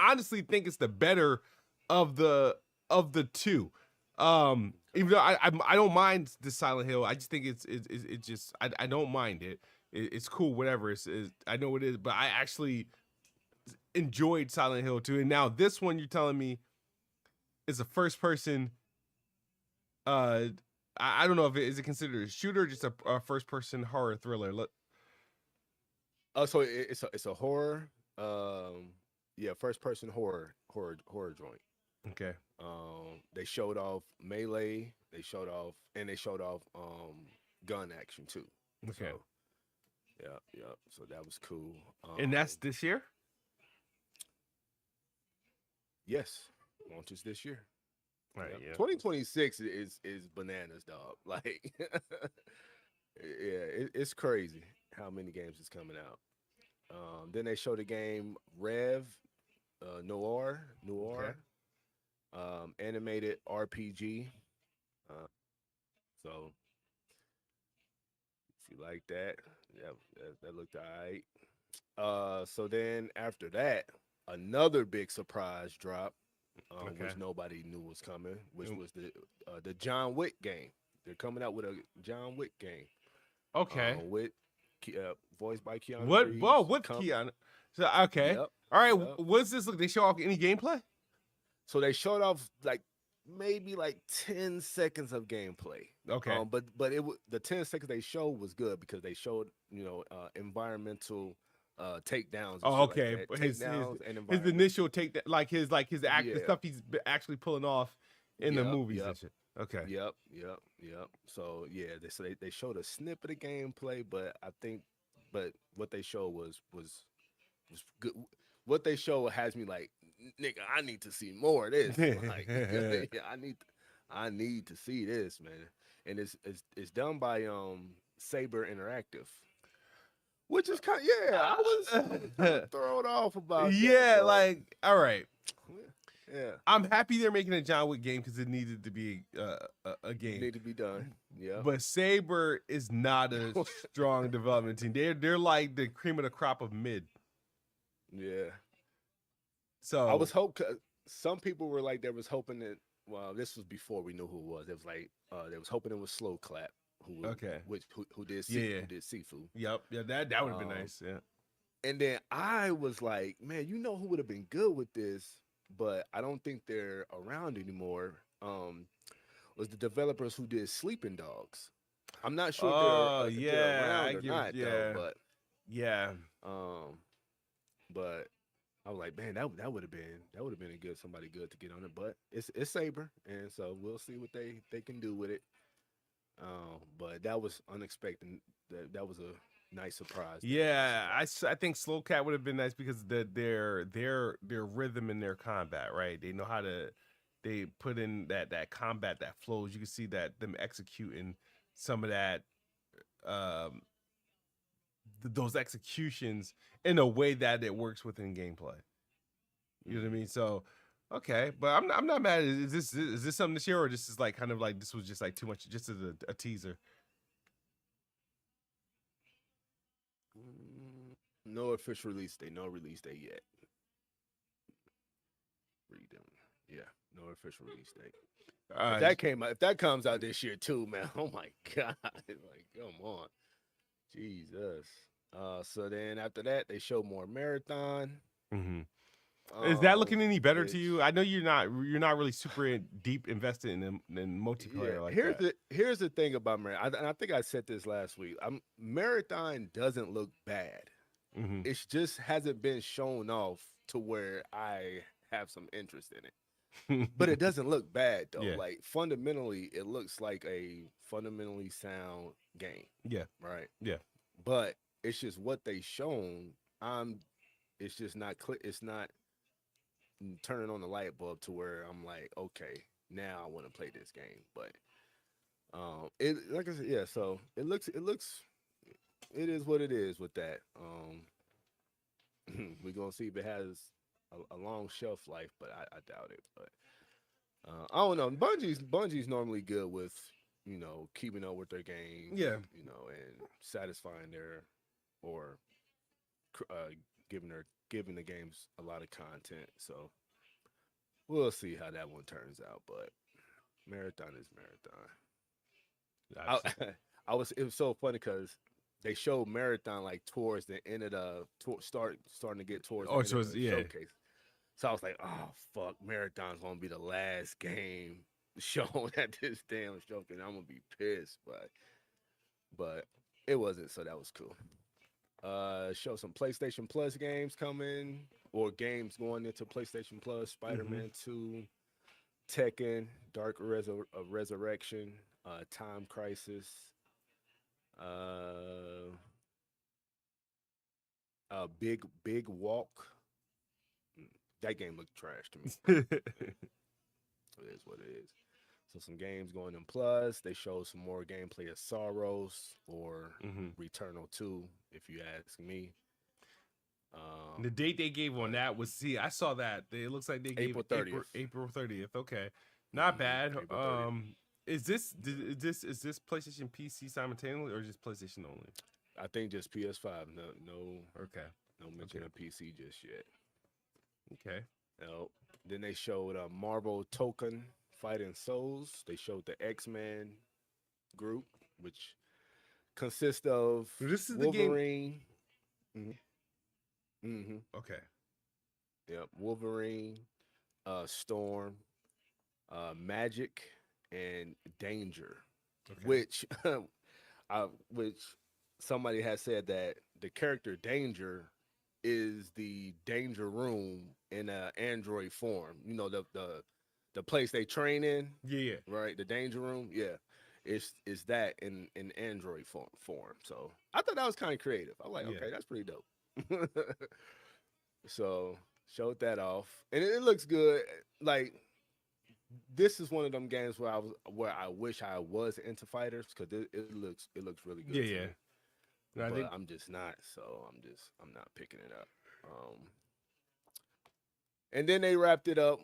honestly think it's the better of the 2. Even though I don't mind the Silent Hill, I just think it's just I don't mind it. It's cool, whatever. I know it is, but I actually enjoyed Silent Hill 2. And now this one, you're telling me, is a first person. I don't know if is it considered a shooter or just a first person horror thriller. So it's a horror. First person horror joint. Okay. They showed off melee. They showed off gun action too. Okay. So, yeah. So that was cool. And that's this year? Yes, launches this year. Right. Yeah. 2026 is bananas, dog. Like, yeah, it's crazy how many games is coming out. Then they showed the game Rev, Noir. Okay. Animated RPG. So if you like that, that looked all right. So then after that, another big surprise drop, which nobody knew was coming, which was the John Wick game. They're coming out with a John Wick game. Okay. With voiced by Keanu What? Reeves. Whoa, with Keanu. So okay. Yep. All right. Yep. What's this look? They show off any gameplay? So they showed off like maybe like 10 seconds of gameplay. Okay. But the 10 seconds they showed was good because they showed environmental takedowns and Oh, shit like okay. that. But Takedowns and his environment. initial take that his act the Yeah. stuff he's actually pulling off in the Yep. movies and Yep. shit. Okay. Yep. So yeah, they showed a snippet of gameplay, but what they showed was good. What they showed has me like, nigga, I need to see more of this. Like, yeah, I need to see this, man. And it's done by Saber Interactive, which is kind of, yeah. I was kind of thrown off about that, Yeah, but like all right. yeah, I'm happy they're making a John Wick game because it needed to be a it game. need to be done. Yeah, But Saber is not a strong development team. They're like the cream of the crop of mid. yeah. I was So hoping some people were like, they was hoping that. Well, this was before we knew who it was. It was like they was hoping it was Slow Clap, okay, who did yeah, who did Sifu. yep, yeah. That would have been Um, nice. Yeah. and then I was like, man, you know who would have been good with this, but I don't think they're around anymore. Was the developers who did Sleeping Dogs. I'm not sure Oh if they're yeah, I around or give it. not though, Yeah, yeah. um, but I was like, man, that would have been a good somebody good to get on it. But it's Saber, and so we'll see what they can do with it. But that was unexpected. That was a nice surprise. Yeah, I think Slow Cat would have been nice because their rhythm in their combat, right? They know how to they put in that combat that flows. You can see that them executing some of that um those executions in a way that it works within gameplay. You know what I mean? So okay, but I'm not mad. Is this something this year or this is like kind of like this was just like too much just as a teaser? No official release date. No release date yet. Read them. Yeah, no official release date. If that comes out this year too, man. Oh my god! Like, come on, Jesus. So then after that, they show more marathon. mm-hmm. Is that looking any better to Which you? I know you're not really super deep invested in multiplayer like that. Here's the thing about marathon. And I think I said this last week. Marathon doesn't look bad. Mm-hmm. It just hasn't been shown off to where I have some interest in it. But it doesn't look bad though. Yeah. Like fundamentally, it looks like a fundamentally sound game. Yeah. Right. Yeah. But it's just what they shown. It's just not it's not turning on the light bulb to where I'm like, okay, now I want to play this game. But it like I said, yeah. So it looks it is what it is with that. We're gonna see if it has a long shelf life, but I doubt it. But I don't know. Bungie's normally good with keeping up with their game. Yeah. And satisfying their or giving the games a lot of content. So we'll see how that one turns out. But marathon is marathon. It was so funny because they showed marathon like towards the end of the starting to get towards the end of the showcase. So I was like, oh fuck, marathon's gonna be the last game shown at this damn showcase. I'm gonna be pissed, but it wasn't. So that was cool. Show some PlayStation Plus games coming or games going into PlayStation Plus. Spider-Man 2, Tekken, Dark Resurrection, Time Crisis. Big Walk. That game looked trash to me. It is what it is. So some games going in Plus. They showed some more gameplay of Sorrows or Returnal 2, if you ask me. The date they gave on that was I saw that. It looks like they gave April 30th. April 30th. Okay. Not bad. Is this PlayStation PC simultaneously or just PlayStation only? I think just PS5. No. Okay. No mention of PC just yet. Okay. No. Then they showed Marvel Token Fighting Souls. They showed the X-Men group, which consists of this is Wolverine. The game. Okay. Yep. Wolverine, Storm, Magic, and Danger, Okay. which which somebody has said that the character Danger is the danger room in a android form. You know, the place they train in, Yeah. right? The danger room, yeah. It's that in android form. So I thought that was kind of creative. I'm like, Yeah. okay, that's pretty dope. So showed that off, and it looks good. Like this is one of them games where I wish I was into fighters because it looks really Yeah. good to Yeah. me. No, I But think. I'm just not, so I'm not picking it up. And then they wrapped it up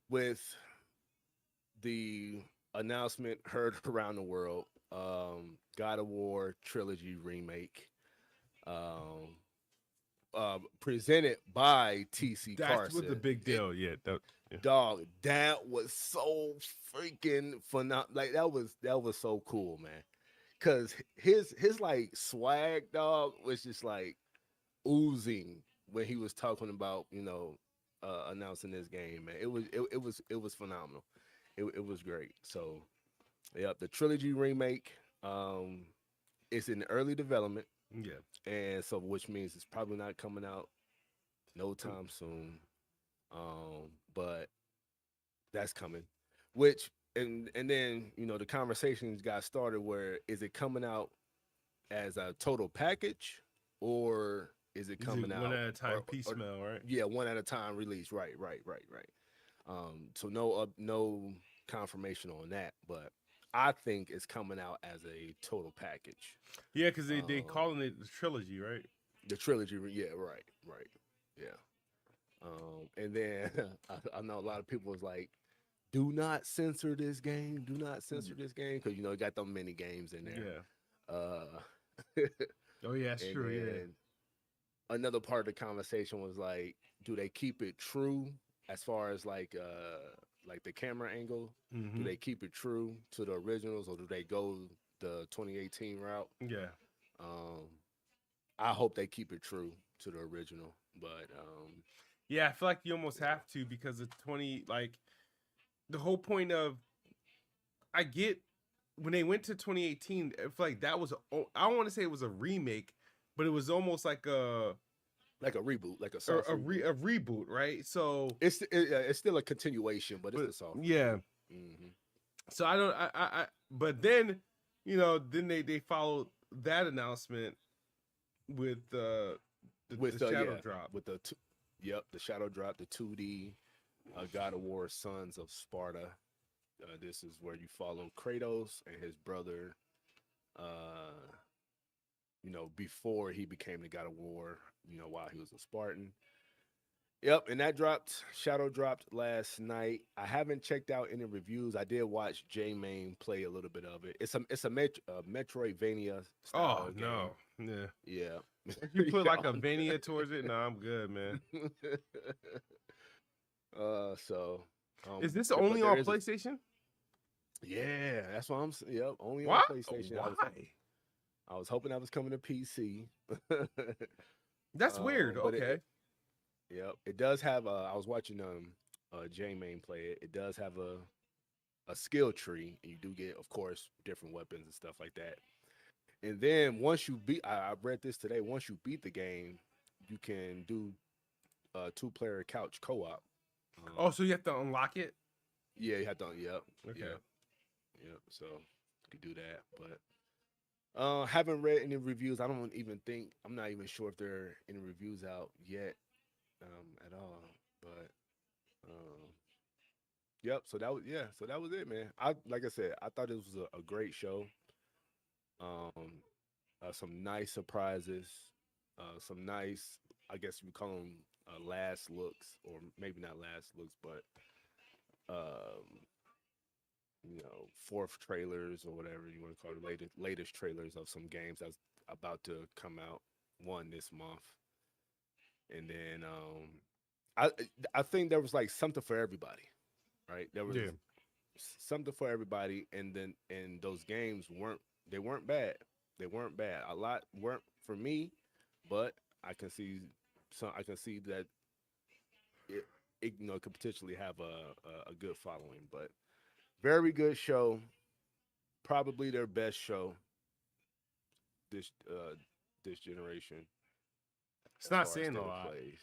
with the announcement heard around the world. God of War trilogy remake. Um, Presented by TC That's what the Carson. big deal. Yeah. Yeah. Dog, that was so freaking phenomenal. Like that was so cool, man. Cause his like swag, dog, was just like oozing when he was talking about announcing this game, man. It was phenomenal. It was great. So yeah, the trilogy remake is in early development, Yeah. and so which means it's probably not coming out no time soon. But that's coming. Which and then the conversations got started where is it coming out as a total package or is it Is it coming one out at a time or piecemeal, right? yeah, one at a time release. Right. So no confirmation on that, but I think it's coming out as a total package. Yeah, because they Um, calling it the trilogy, right? the trilogy, yeah, right, yeah. And then I know a lot of people was like, "Do not censor this game. Do not censor this game," because it got them mini games in there. Yeah. Uh, Oh yeah, that's and true. Yeah. then another part of the conversation was like, do they keep it true as far as like the camera angle? Do Mm-hmm. they keep it true to the originals or do they go the 2018 route? Yeah. Um, I hope they keep it true to the original, but Yeah, I feel like you almost yeah, have to because of 20. Like the whole point of I get when they went to 2018. I feel like that was. I don't want to say it was a remake, but it was almost like like a reboot, like a soft reboot. a reboot, right? So, It's still a continuation, but it's but a soft yeah. reboot. Hmm. So I don't. But then, then they followed that announcement with the With shadow yeah, drop. with yep, the Shadow Drop, the 2D God of War, Sons of Sparta. This is where you follow Kratos and his brother. Uh, before he became the God of War. While he was a Spartan. Yep, and that dropped. Shadow dropped last night. I haven't checked out any reviews. I did watch J Main play a little bit of it. It's a Metroidvania Oh style game. no, yeah. Yeah. If you put like a Yeah. Vania towards it, no, I'm good, man. So, Is this but only there on is a PlayStation? yeah. That's what I'm. Yep, only on Why? PlayStation. Why? I was hoping that was coming to PC. That's weird. But Okay. yep, it does have. I was watching J Main play it. It does have a skill tree, and you do get, of course, different weapons and stuff like that. And then once you beat, I read this today. Once you beat the game, you can do two-player couch co-op. Oh, so you have to unlock it? Yeah, you have to. Yep, Okay. yep. So you can do that, but haven't read any reviews. I don't even think I'm not even sure if there are any reviews out yet at all. But um, yep. So that was it, man. I like I said, I thought this was a great show. Um, some nice surprises. Some nice, I guess we call them last looks, or maybe not last looks, but um, fourth trailers or whatever you want to call it, latest trailers of some games that's about to come out. One this month, and then I I think there was like something for everybody, right? There was Yeah. something for everybody, and those games weren't bad. They weren't bad. A lot weren't for me, but I can see that it could potentially have a good following. But Very good show. Probably their best show this this generation It's as not far as saying a state of lot. plays.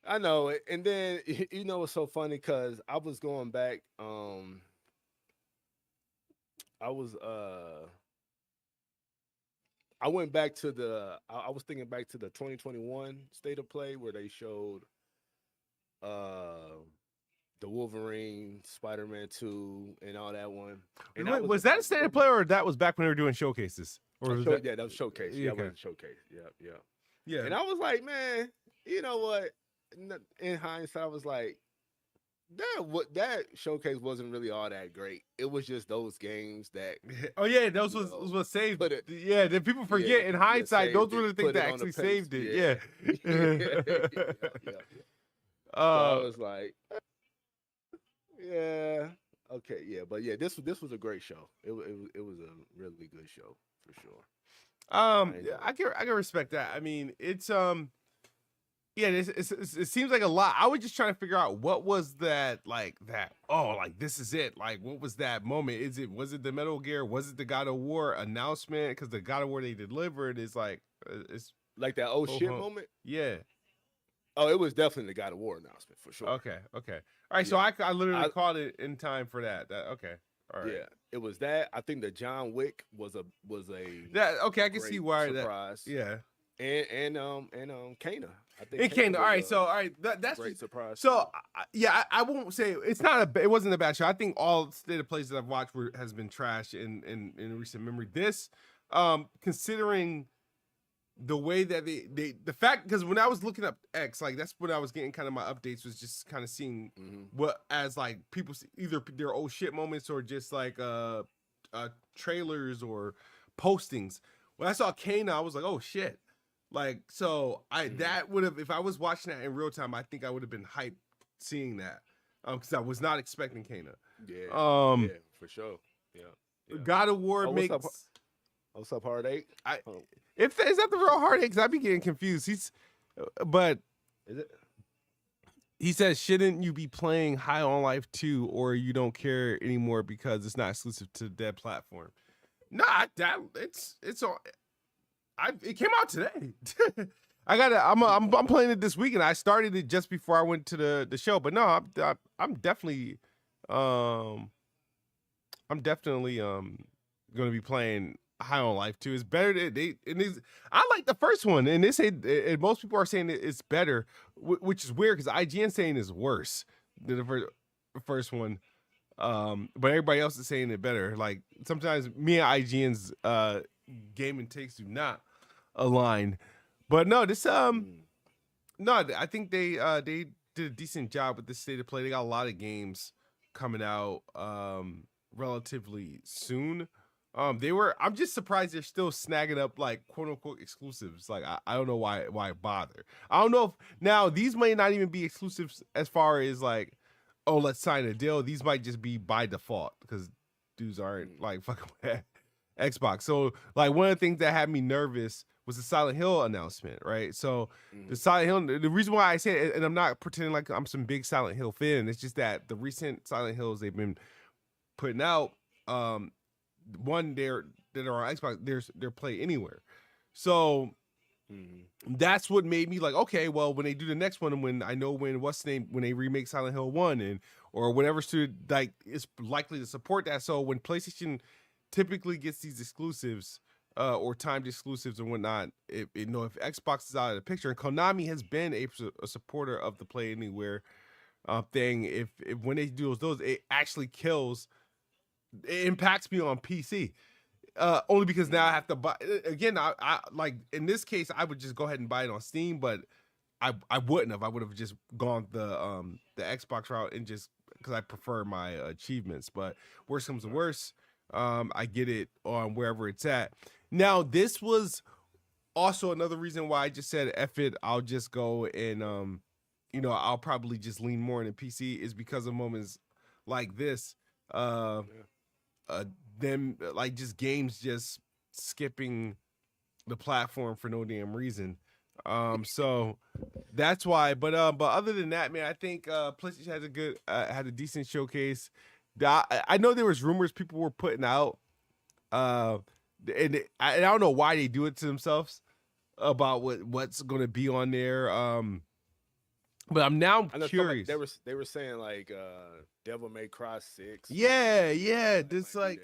I know it. And then you know what's so funny because I was going back. I was I went back to I was thinking back to the 2021 state of play where they showed uh the Wolverine, Spider-Man 2, and all that one. And Wait, was that a state of play, or that was back when they were doing showcases? Or was that? Yeah, that was showcase. Yeah, that was showcase. Yeah. Yeah. And I was like, man, you know what? In hindsight, I was like, that showcase wasn't really all that great. It was just those games that. Oh yeah, those was what saved it. Yeah, did people forget in hindsight? Those were the things that actually saved it. Yeah. Yeah. So I was like, yeah, okay, yeah, but yeah, this was a great show. It was a really good show for sure. I can respect that. I mean, it's yeah, it seems like a lot. I was just trying to figure out what was that like that. Oh, like this is it. Like what was that moment? Was it the Metal Gear? Was it the God of War announcement? Because the God of War they delivered is like it's like that oh shit moment. Yeah. Oh, it was definitely the God of War announcement for sure. Okay. All right. Yeah. So I literally caught it in time for that. Okay. All right. Yeah, it was that. I think that John Wick was a that. Okay, I can see why surprise. That. Yeah. And Kana. I think and Kana. All right. So all right. That's great surprise. So yeah, I won't say it's not a. It wasn't a bad show. I think all state of plays that I've watched has been trash in recent memory. This, considering the way that the fact, because when I was looking up X, like that's when I was getting kind of my updates, was just kind of seeing what as like people either their old shit moments or just like trailers or postings. When I saw Kana, I was like, oh shit. Like, so that would have, if I was watching that in real time, I think I would have been hyped seeing that. Because I was not expecting Kana. Yeah, for sure. Yeah. God of War makes what's up, Heartache? Is that the real Heartache? Because I'd be getting confused. But is it? He says, shouldn't you be playing High on Life 2 or you don't care anymore because it's not exclusive to the dead platform? Nah, it's on. It came out today. I'm playing it this week, and I started it just before I went to the show. But no, I'm definitely going to be playing High on Life 2. It's better than I like the first one, and they say and most people are saying it's better, which is weird because IGN saying it's worse than the first one. But everybody else is saying it better. Like sometimes me and IGN's gaming takes do not align. But no, this no, I think they did a decent job with this state of play. They got a lot of games coming out relatively soon. I'm just surprised they're still snagging up like quote unquote exclusives. Like I don't know why bother. I don't know if now these may not even be exclusives as far as like, oh, let's sign a deal. These might just be by default because dudes aren't like fucking with Xbox. So like one of the things that had me nervous was the Silent Hill announcement, right? So the Silent Hill, the reason why I say it, and I'm not pretending like I'm some big Silent Hill fan, it's just that the recent Silent Hills they've been putting out, one that are on Xbox, they're play anywhere. So that's what made me like, okay, well, when they do the next one, and when I know when they remake Silent Hill 1 or whatever studio like is likely to support that. So when PlayStation typically gets these exclusives or timed exclusives and whatnot, if Xbox is out of the picture, and Konami has been a supporter of the Play Anywhere thing, if when they do those, it actually kills. It impacts me on PC. Only because now I have to buy again. I like in this case, I would just go ahead and buy it on Steam, but I wouldn't have. I would have just gone the Xbox route and just because I prefer my achievements. But worst comes to worst, I get it on wherever it's at. Now, this was also another reason why I just said F it. I'll just go and I'll probably just lean more into PC is because of moments like this. Them like just games just skipping the platform for no damn reason. So that's why. But other than that, man, I think PlayStation has had a decent showcase. I know there was rumors people were putting out, and I don't know why they do it to themselves about what's going to be on there. But I'm now curious. They were saying like Devil May Cry 6. Yeah. This like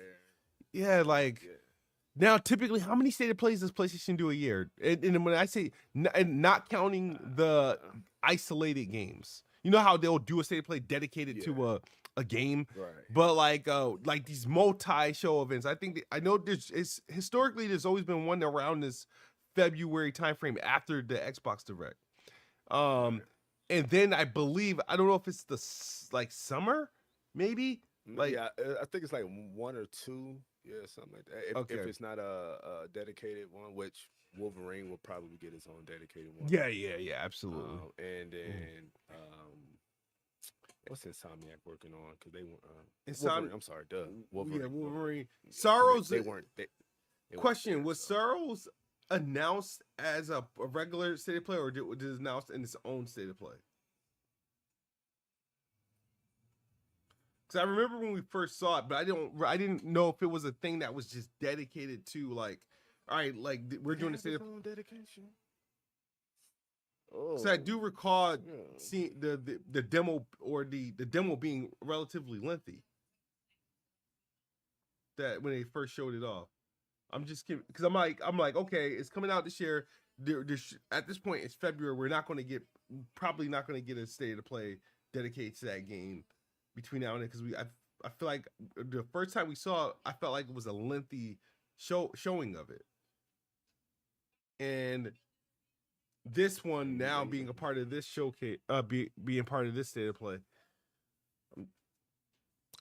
now typically how many state of plays does PlayStation do a year? And when I say not counting the isolated games, you know how they'll do a state of play dedicated to a game, right? But like these multi-show events, I know historically there's always been one around this February timeframe after the Xbox Direct. And then I believe, I don't know if it's the summer, maybe. Like I think it's like 1 or 2, something like that. If it's not a dedicated one, which Wolverine will probably get his own dedicated one. Yeah, absolutely. And then what's Insomniac working on? Because they Wolverine, I'm sorry, Wolverine. Yeah, Wolverine. Sorrows. They weren't. Question: was Sorrows announced as a regular state of play, or did it announced in its own state of play? Because I remember when we first saw it, but I didn't know if it was a thing that was just dedicated to like, all right, like we're doing a state of dedication. So I do recall seeing the demo or the demo being relatively lengthy. That when they first showed it off. I'm just kidding because I'm like, okay, it's coming out this year. At this point, it's February. We're probably not going to get a state of play dedicated to that game between now and then because I feel like the first time we saw it, I felt like it was a lengthy showing of it, and this one now being a part of this showcase, being part of this state of play.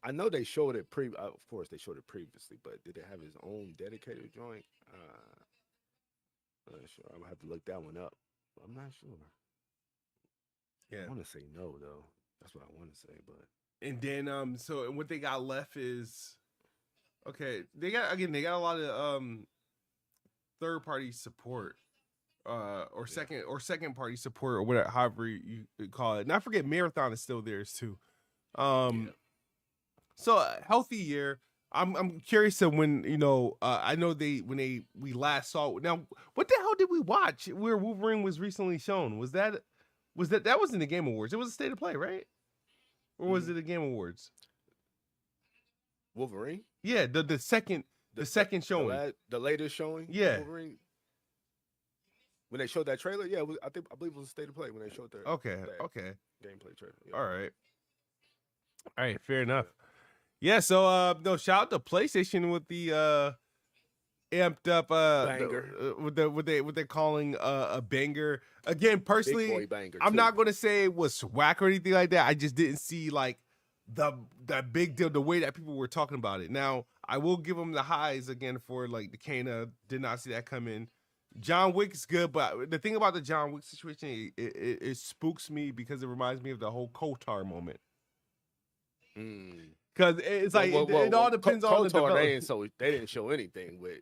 I know they showed it of course they showed it previously, but did it have his own dedicated joint? I'm not sure. I'm gonna have to look that one up. I'm not sure. Yeah, I want to say no though. That's what I want to say, but. And then so what they got left is they got a lot of third party support. Or second party support or whatever, however you call it. And I forget Marathon is still theirs too. So a healthy year. I'm curious to when I know we last saw. Now what the hell did we watch where Wolverine was recently shown? Was that wasn't the Game Awards? It was a state of play, right? Or was it a Game Awards? Wolverine? Yeah, the second showing, the latest showing. Yeah, Wolverine. When they showed that trailer, I believe it was a state of play when they showed their gameplay trailer. Yeah. All right, fair enough. Yeah, so no, shout out to PlayStation with the amped up banger. What they're calling a banger. Again, personally, big boy banger I'm too. not gonna say it was whack or anything like that. I just didn't see like that big deal, the way that people were talking about it. Now, I will give them the highs again for like the Kana. Did not see that come in. John Wick is good, but the thing about the John Wick situation, it spooks me because it reminds me of the whole Kotar moment. Because it's like it all depends on the development. They didn't show anything with.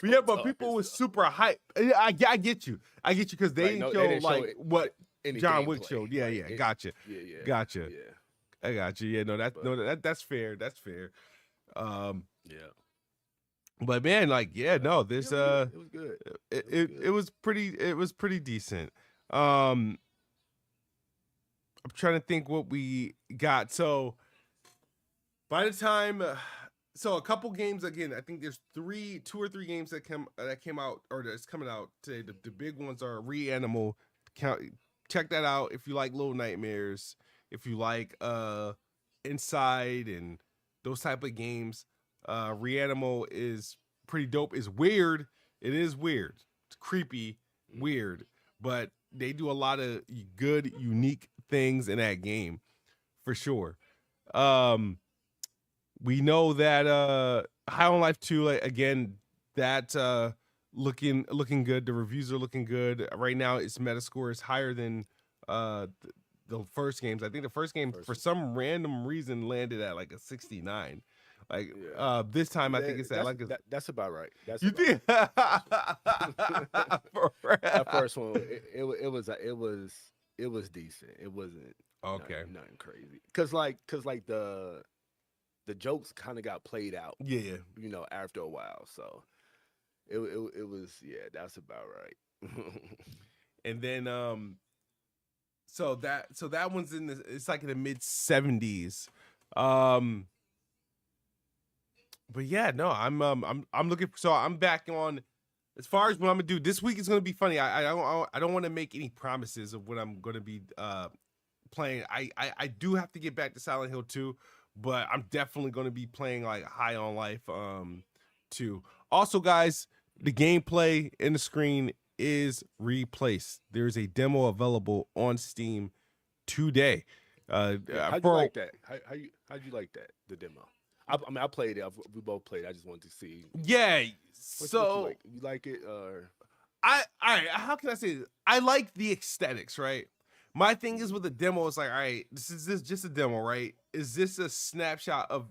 Yeah, but people was super hype. I get you because they didn't show what John Wick showed. Yeah, gotcha. Yeah. Gotcha. Yeah, I got you. Yeah, that's fair. That's fair. Yeah. But man, this it was good. It was pretty decent. I'm trying to think what we got. So by the time a couple games again, I think there's 2 or 3 games that came out or that's coming out today. The big ones are Reanimal. Check that out if you like Little Nightmares, if you like Inside and those type of games. Reanimal is pretty dope. It's weird. It is weird. It's creepy, weird, but they do a lot of good, unique things in that game for sure. We know that High on Life 2, again, that looking good. The reviews are looking good. Right now, its Metascore is higher than the first games. I think the first game, for some random reason, landed at like a 69 Like this time, I think it's that's about right. That's you think right. For That first one, it was decent. It wasn't okay. nothing crazy. Cause the jokes kind of got played out. Yeah. After a while. So it was that's about right. And then so that one's it's like in the mid 70s. But yeah, no, I'm looking. So I'm back on. As far as what I'm gonna do this week is gonna be funny. I don't want to make any promises of what I'm gonna be playing. I do have to get back to Silent Hill 2, but I'm definitely gonna be playing like High on Life 2. Also, guys, the gameplay in the screen is replaced. There's a demo available on Steam today. How'd you like that? How'd you like that? The demo. I mean, I played it. We both played. I just wanted to see. Yeah. So you like it? Or how can I say this? I like the aesthetics, right? My thing is with the demo, it's like, all right, this is just a demo, right? Is this a snapshot of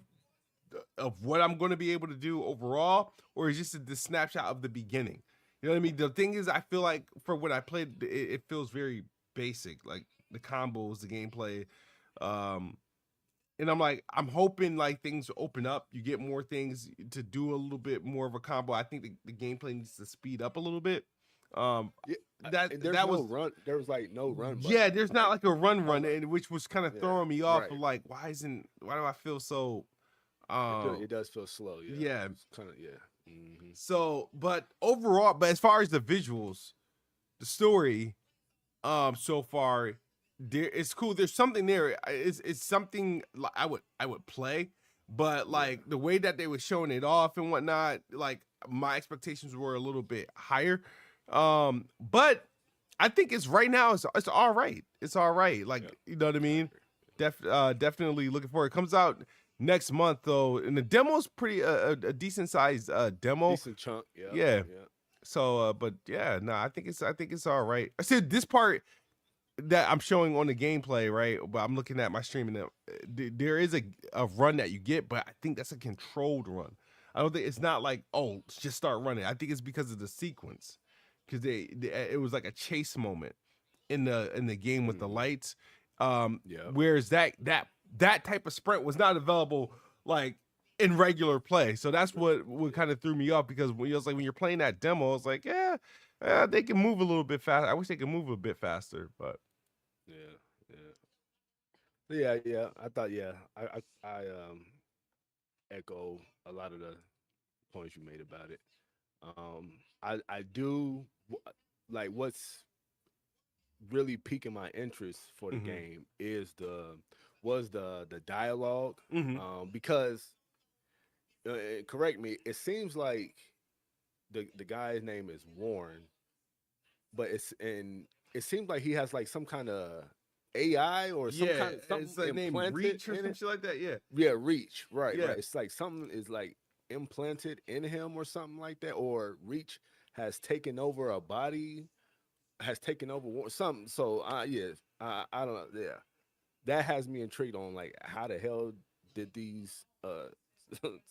what I'm going to be able to do overall, or is just the snapshot of the beginning? You know what I mean? The thing is, I feel like for when I played, it feels very basic, like the combos, the gameplay. And I'm like, I'm hoping like things open up. You get more things to do a little bit more of a combo. I think the gameplay needs to speed up a little bit. There was like no run button. Yeah, there's not like a run, and which was kind of throwing me off. Right. Of like, why do I feel so? It does feel slow. Yeah. It's kind of Mm-hmm. So, but overall, as far as the visuals, the story, so far, it's cool. There's something there. It's something I would play, but like the way that they were showing it off and whatnot, like my expectations were a little bit higher. But I think it's right now. It's all right. It's all right. Like you know what I mean. Definitely looking forward. It comes out next month though, and the demo's pretty a decent sized demo. Decent chunk. Yeah. So, but yeah, no, I think it's all right. I said this part that I'm showing on the gameplay, right? But I'm looking at my stream and there is a run that you get, but I think that's a controlled run. I don't think it's not like, oh, just start running. I think it's because of the sequence, because it was like a chase moment in the game with the lights. Whereas that type of sprint was not available like in regular play. So that's what kind of threw me off, because when you're playing that demo, it's like, yeah, they can move a little bit faster. I wish they could move a bit faster, but yeah. I thought I echo a lot of the points you made about it. I do like what's really piquing my interest for the game is the dialogue, because correct me, it seems like the guy's name is Warren, but it seems like he has like some kind of AI or some kind of something. It's like named Reach or some shit like that. Reach, right. It's like something is like implanted in him or something like that, or Reach has taken over a body, has taken over something. So I don't know. Yeah, that has me intrigued on like how the hell did these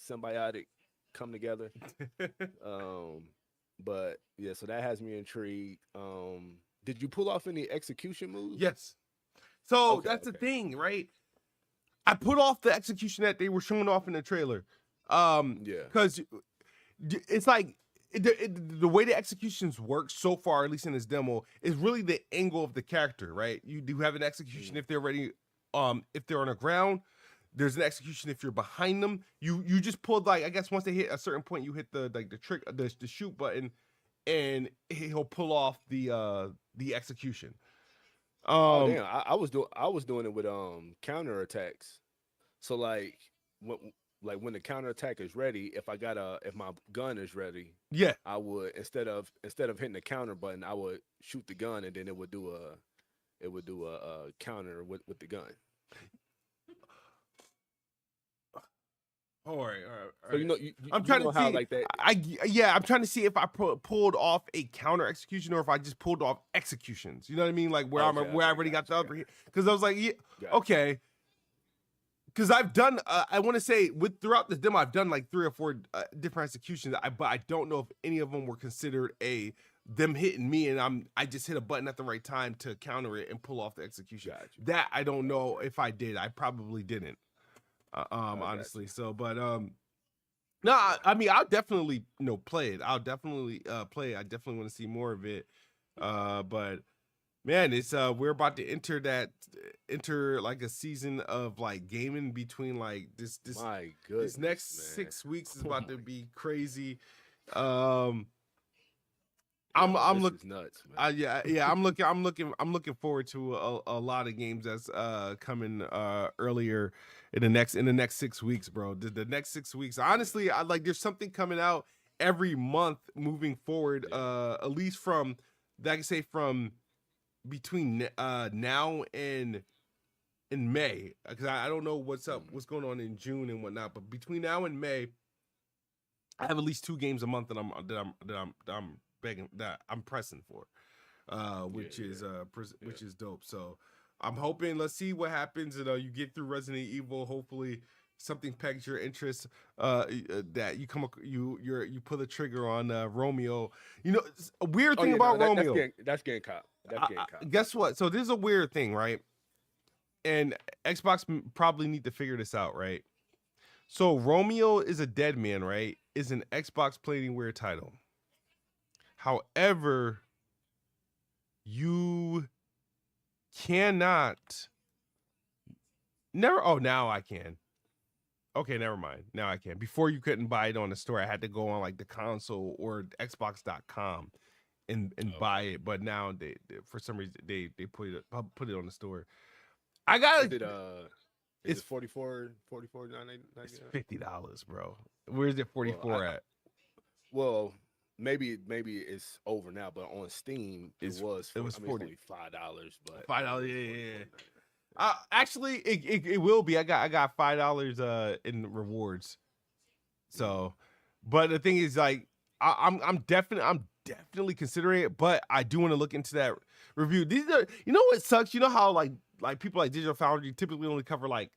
symbiotic come together. But yeah, so that has me intrigued. Did you pull off any execution moves? Yes. So that's the thing, right? I put off the execution that they were showing off in the trailer. Because it's like the way the executions work so far, at least in this demo, is really the angle of the character, right? You do have an execution if they're ready, if they're on the ground. There's an execution if you're behind them. You just pulled, like, I guess once they hit a certain point, you hit the trick, the shoot button, and he'll pull off the execution. Damn! I was doing it with counter attacks. So like when the counter attack is ready, if my gun is ready, I would instead of hitting the counter button, I would shoot the gun, and then it would do a counter with the gun. All right. So I'm trying to see how like that. I'm trying to see if I pulled off a counter execution or if I just pulled off executions. You know what I mean? Like where I already got the upper here. Because I was like, okay. because I've done, I want to say throughout this demo, I've done like 3 or 4 different executions. But I don't know if any of them were considered them hitting me, and I just hit a button at the right time to counter it and pull off the execution. Gotcha. That I don't know if I did. I probably didn't, honestly. So, but no, I mean, I'll definitely play it. I'll definitely play it. I definitely want to see more of it. But man, it's we're about to enter like a season of like gaming between like this My goodness, this next man. 6 weeks is about to be crazy. I'm looking nuts, man. Yeah, I'm looking forward to a lot of games that's coming earlier in the next 6 weeks, bro. The next 6 weeks, honestly, I like there's something coming out every month moving forward. At least from that I can say from between now and in May, because I don't know what's going on in June and whatnot, but between now and May, I have at least 2 games a month that I'm begging, that I'm pressing for, which is dope. So I'm hoping, let's see what happens. You get through Resident Evil, hopefully something pegs your interest, that you pull the trigger on Romeo. A weird thing about Romeo. That's getting caught. Guess what? So this is a weird thing, right? And Xbox probably need to figure this out, right? So Romeo is a Dead Man, right? Is an Xbox Play Anywhere title. However, you cannot now I can. Okay, never mind. Now I can. Before you couldn't buy it on the store. I had to go on like the console or Xbox.com and buy it. But now they for some reason they put it on the store. I got it. It's $44.99. It's $50, bro. Where's it 44 at? Well, maybe it's over now, but on Steam it was $40. It's only $5, but $5, yeah. Actually, it will be. I got $5 in rewards. So, but the thing is, like, I'm definitely considering it, but I do want to look into that review. These are, what sucks? You know how like people like Digital Foundry typically only cover like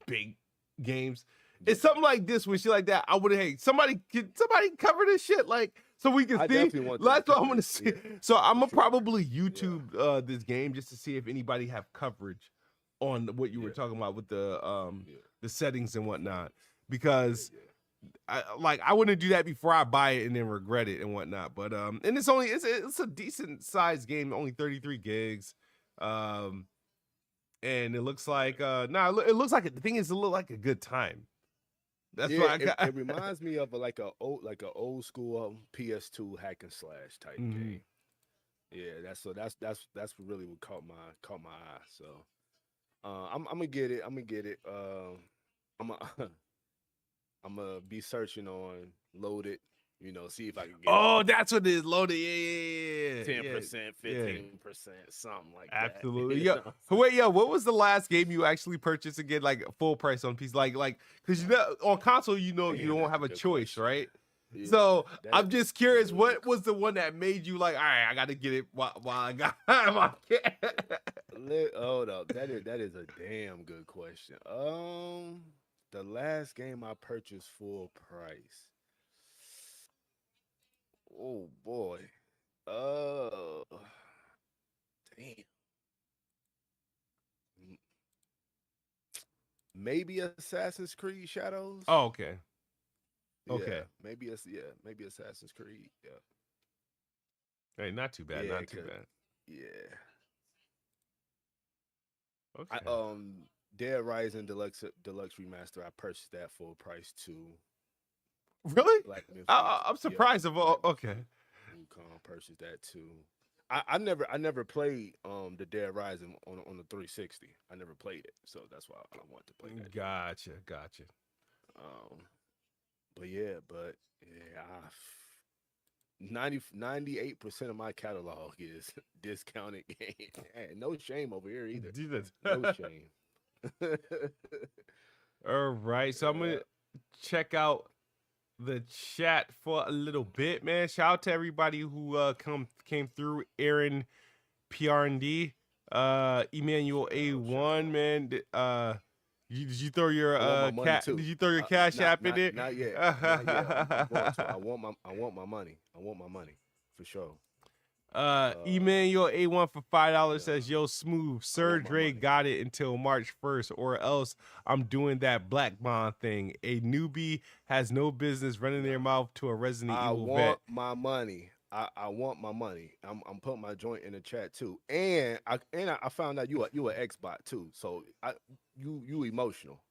big games. It's something like this with shit like that. I would have, somebody cover this shit, like, so we can see. That's what I'm gonna see. Yeah. So I'm gonna probably YouTube this game just to see if anybody have coverage on what you were talking about with the settings and whatnot, because I wouldn't do that before I buy it and then regret it and whatnot. But and it's a decent sized game, only 33 gigs. And it looks like it looks like the thing is, it look like a good time. That's what I got. It reminds me of like a old school PS2 hack and slash type game. Yeah, that's really what caught my eye. So I'm gonna get it. I'm gonna be searching on Loaded. See if I can get. Oh, that's what it is. Loaded. Yeah. 10%, 15%, something like that. Absolutely. Yeah. Wait, what was the last game you actually purchased again, like full price on PC? Like, because on console, you don't have a choice, right? Yeah, so I'm just curious, what was the one that made you like, all right, I got to get it while I got my Hold up, that is a damn good question. The last game I purchased full price. Oh boy. Damn. Maybe Assassin's Creed Shadows. Oh, okay. Okay. Yeah, maybe Assassin's Creed. Yeah. Hey, not too bad. Not too bad. Yeah. Okay. Dead Rising Deluxe Remaster. I purchased that full price too. Really? I'm surprised of all. Okay. Purchased that too. I never played the Dead Rising on the 360. I never played it, so that's why I wanted to play that. Gotcha. But 98% of my catalog is discounted games. Hey, no shame over here either. No shame. All right, so I'm gonna check out the chat for a little bit, man. Shout out to everybody who came through. Aaron PRND, Emmanuel A1, man. Did you throw your I want my money too. Did you throw your cash app in it? Not yet. Not yet. I'm going to. I want my money. I want my money for sure. Emmanuel A1 for $5 says, "Yo, smooth, Sir my Dre money. got it until March 1st, or else I'm doing that black bond thing. A newbie has no business running their mouth to a Resident Evil vet." I want my money. I want my money. I'm putting my joint in the chat too. And I found out you a Xbot too. So you emotional.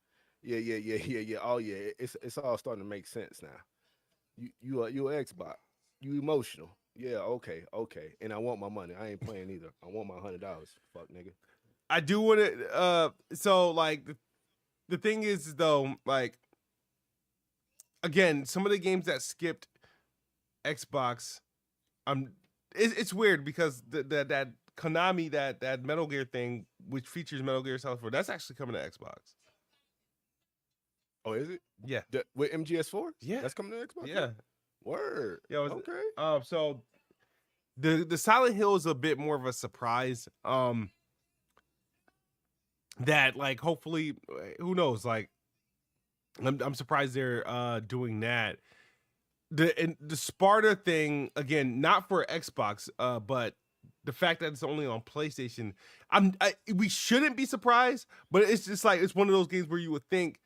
Yeah. Oh yeah, it's all starting to make sense now. You a Xbot. You emotional. Yeah, okay. And I want my money. I ain't playing either. I want my $100. Fuck nigga. I do want to so like the thing is though, like again, some of the games that skipped Xbox, it's weird because that Konami that Metal Gear thing, which features Metal Gear Solid 4, that's actually coming to Xbox. Oh, is it? Yeah. With MGS4? Yeah. That's coming to Xbox? Yeah. Word. Yeah. Okay. So the Silent Hill is a bit more of a surprise. That like hopefully, who knows? Like, I'm surprised they're doing that. The Sparta thing again, not for Xbox, but the fact that it's only on PlayStation, we shouldn't be surprised, but it's just like it's one of those games where you would think,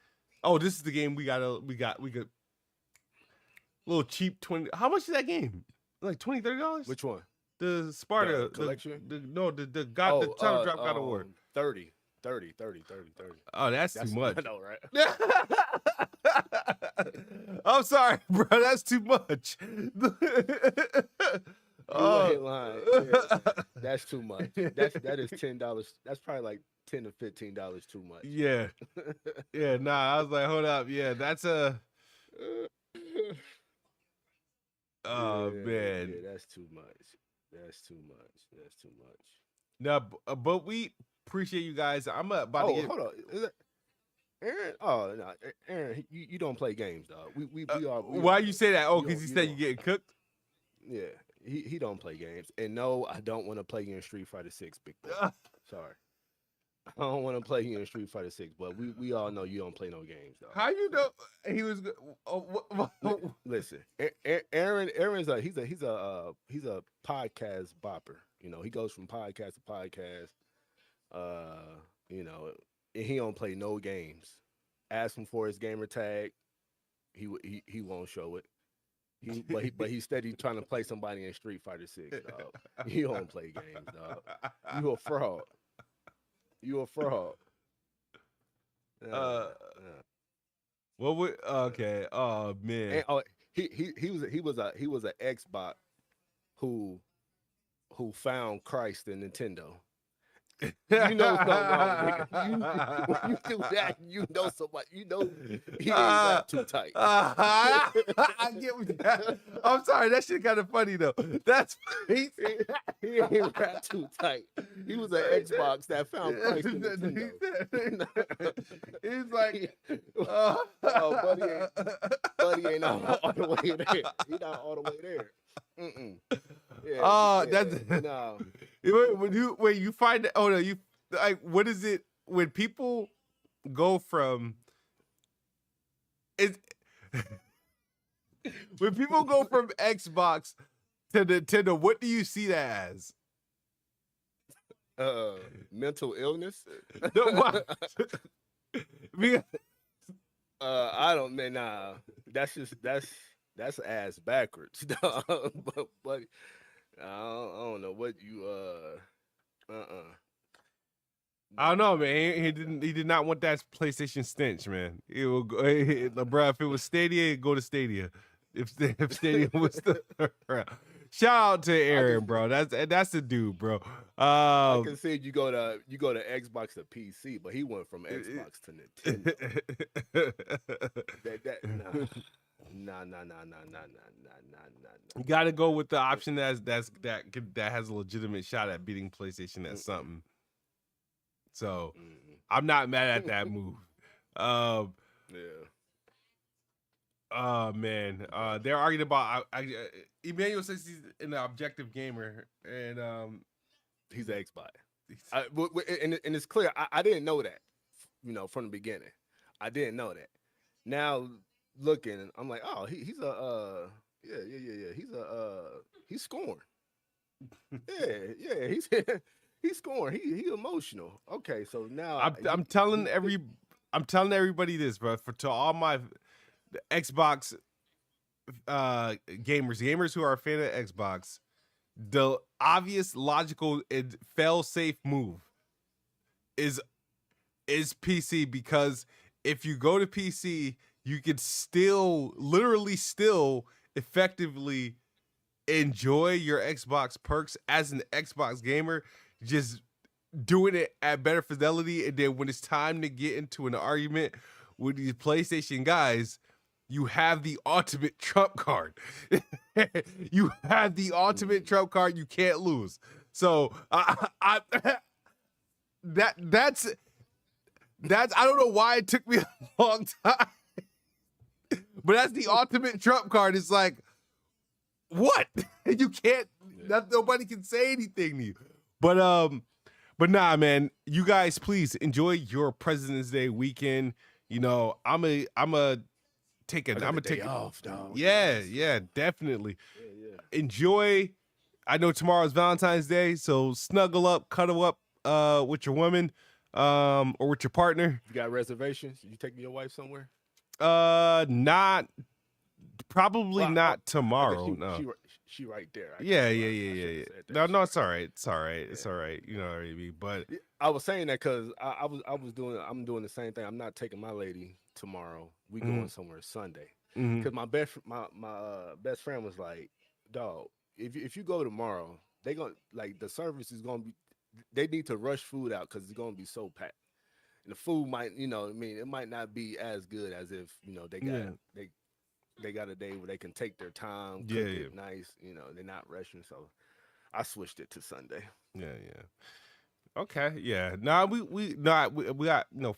oh, this is the game we could a little cheap 20. How much is that game? Like $20-$30? Which one? The Sparta the collection? the Time to Drop God Award. 30. Oh, that's too much. I know, right? I'm sorry, bro. That's too much. Line. Yeah, that's too much. That is $10. That's probably like $10 to $15 too much. Yeah. Yeah, nah. I was like, hold up. Yeah, that's a oh man. Yeah, that's too much. No, but we appreciate you guys. I'm about to get. Hold on. Is it Aaron? Oh no, Aaron, you don't play games, dog. We are. Why you say that? Oh, because he said you getting cooked. Yeah, he don't play games, and no, I don't want to play you in Street Fighter 6, big boy. Sorry, I don't want to play you in Street Fighter 6, but we all know you don't play no games, dog. How you know he was? Listen, Aaron's he's a podcast bopper. You know, he goes from podcast to podcast. You know, and he don't play no games. Ask him for his gamer tag, he won't show it. But he's steady trying to play somebody in Street Fighter 6, dog. He don't play games, dog. You a fraud. What would okay? Oh man. And, he was a Xbot who found Christ in Nintendo. You know something wrong, nigga. When you do that, you know somebody. You know he ain't rap too tight. I get what that. I'm sorry, that shit kind of funny though. That's he ain't rap too tight. He was an Xbox that found Christ in Nintendo. He's like, buddy ain't all the way there. He not all the way there. Yeah, that's no. When you find that, oh no, you like, what is it when people go from when people go from Xbox to Nintendo, what do you see that as? Mental illness. I don't, man. Nah, that's ass backwards, dog. but I don't know what you I don't know, man. He did not want that PlayStation stench, man. It will go, bro. If it was Stadia, it'd go to Stadia. If Stadia was still around. Shout out to Aaron, bro. That's the dude, bro. I can see you go to Xbox to PC, but he went from Xbox to Nintendo. Nah. You got to go with the option that has a legitimate shot at beating PlayStation at something. So I'm not mad at that move. Yeah. Oh man, they're arguing about. Emmanuel says he's an objective gamer, and he's an Xbox. And it's clear. I didn't know that. from the beginning. I didn't know that. Now looking, I'm like, oh, he's a yeah. He's scoring. Yeah, he's scoring. He emotional. Okay, so now I'm telling everybody this, bro. To all my Xbox gamers who are a fan of Xbox, the obvious, logical, and fail-safe move is PC, because if you go to PC, you can literally still effectively enjoy your Xbox perks as an Xbox gamer, just doing it at better fidelity. And then when it's time to get into an argument with these PlayStation guys, you have the ultimate trump card. You have the ultimate trump card. You can't lose. So that's I don't know why it took me a long time, but that's the ultimate trump card. It's like, what? You can't. Nobody can say anything to you. But nah, man. You guys, please enjoy your President's Day weekend. I'm a take off, dog. Yeah, definitely. Yeah. Enjoy. I know tomorrow's Valentine's Day, so snuggle up, cuddle up with your woman, or with your partner. You got reservations? You taking your wife somewhere? Not tomorrow. No. She right there. Yeah. No, it's all right. It's all right. It's all right. You know what I mean? But I was saying that because I'm doing the same thing. I'm not taking my lady tomorrow. We going somewhere Sunday. Because my best friend was like, dog, if you go tomorrow, they gonna the service is gonna be. They need to rush food out because it's gonna be so packed. And the food might, it might not be as good as if, they got a day where they can take their time, cook it nice, they're not rushing. So I switched it to Sunday. Yeah. Okay, yeah. Nah, we got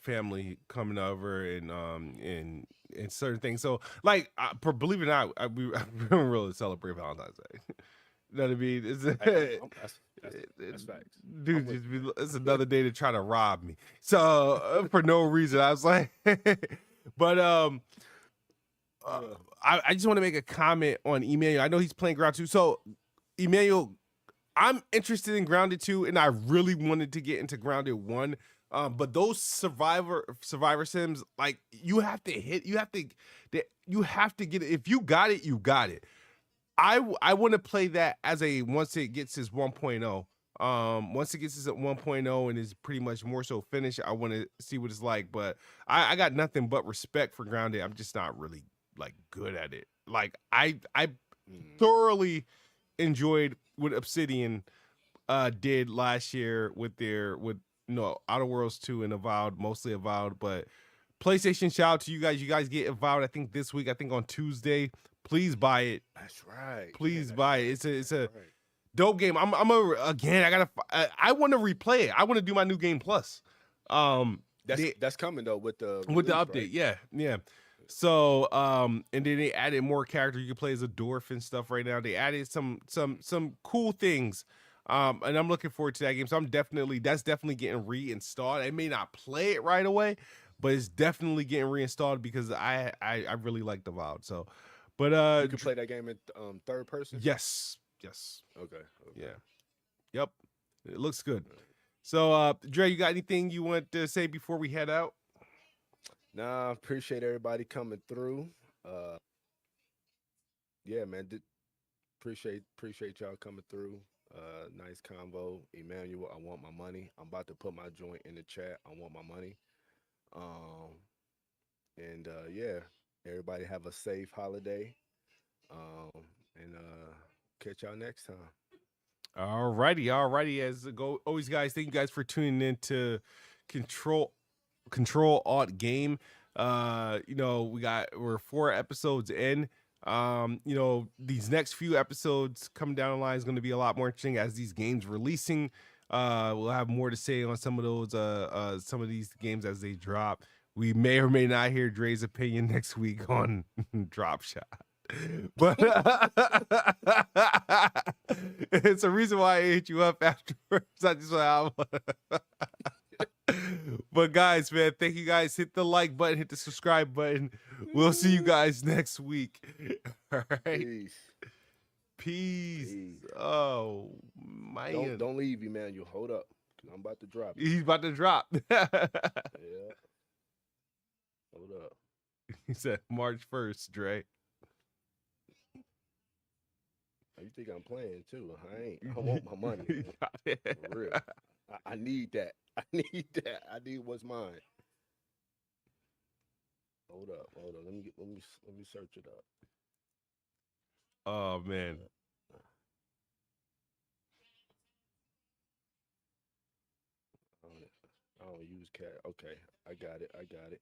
family coming over and certain things. So believe it or not, we don't really celebrate Valentine's Day. You know what I mean? That's facts. Dude, it's another day to try to rob me. So for no reason, I was like, but I just want to make a comment on Emmanuel. I know he's playing Ground 2. So Emmanuel, I'm interested in Grounded 2, and I really wanted to get into Grounded 1. But those survivor sims, you have to get it. If you got it, you got it. I want to play that as once it gets its 1.0. Once it gets its 1.0 and is pretty much more so finished, I want to see what it's like. But I got nothing but respect for Grounded. I'm just not really good at it. I thoroughly enjoyed what Obsidian did last year with Outer Worlds 2 and Avowed, mostly Avowed. But PlayStation, shout out to you guys. You guys get Avowed, I think this week, I think on Tuesday. Please buy it. That's right. Please buy it. It's a dope game. I want to replay it. I want to do my new game plus. That's coming though with the update. Right? Yeah. So and then they added more characters. You can play as a dwarf and stuff right now. They added some cool things. And I'm looking forward to that game. So that's definitely getting reinstalled. I may not play it right away, but it's definitely getting reinstalled because I really like the Avowed. So, but you can play that game in third person. Yes. Okay. Yeah. Yep. It looks good. So, Dre, you got anything you want to say before we head out? Nah, appreciate everybody coming through. Yeah, man. Appreciate y'all coming through. Nice convo. Emmanuel, I want my money. I'm about to put my joint in the chat. I want my money. Yeah, everybody have a safe holiday. And catch y'all next time. Alrighty. Always, guys, thank you guys for tuning in to Ctrl+Alt+Game. We're 4 episodes in. These next few episodes coming down the line is going to be a lot more interesting as these games releasing. We'll have more to say on some of those some of these games as they drop. We may or may not hear Dre's opinion next week on Drop Shot. But it's a reason why I hit you up afterwards. I just But guys, man, thank you guys. Hit the like button, hit the subscribe button. We'll see you guys next week. All right. Peace. Oh man. Don't leave, Emmanuel. Hold up. I'm about to drop it. He's about to drop. Yeah. Hold up. He said March 1st, Dre. You think I'm playing too? I ain't. I want my money. For real. I need that. I need that. I need what's mine. Hold up. Let me search it up. Oh man. I don't use cat. Okay, I got it.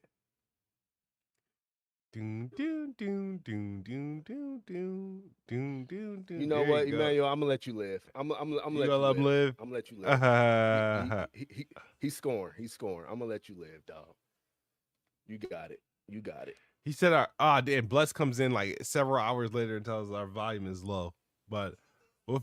Doom, doom, doom, doom, doom, doom, doom, doom, doom, doom. You know what, Emmanuel? I'm gonna let you live. I'm gonna let you live. I'm gonna let you live. He's scoring. I'm gonna let you live, dog. You got it. He said, "Damn." Bless comes in like several hours later and tells us our volume is low, but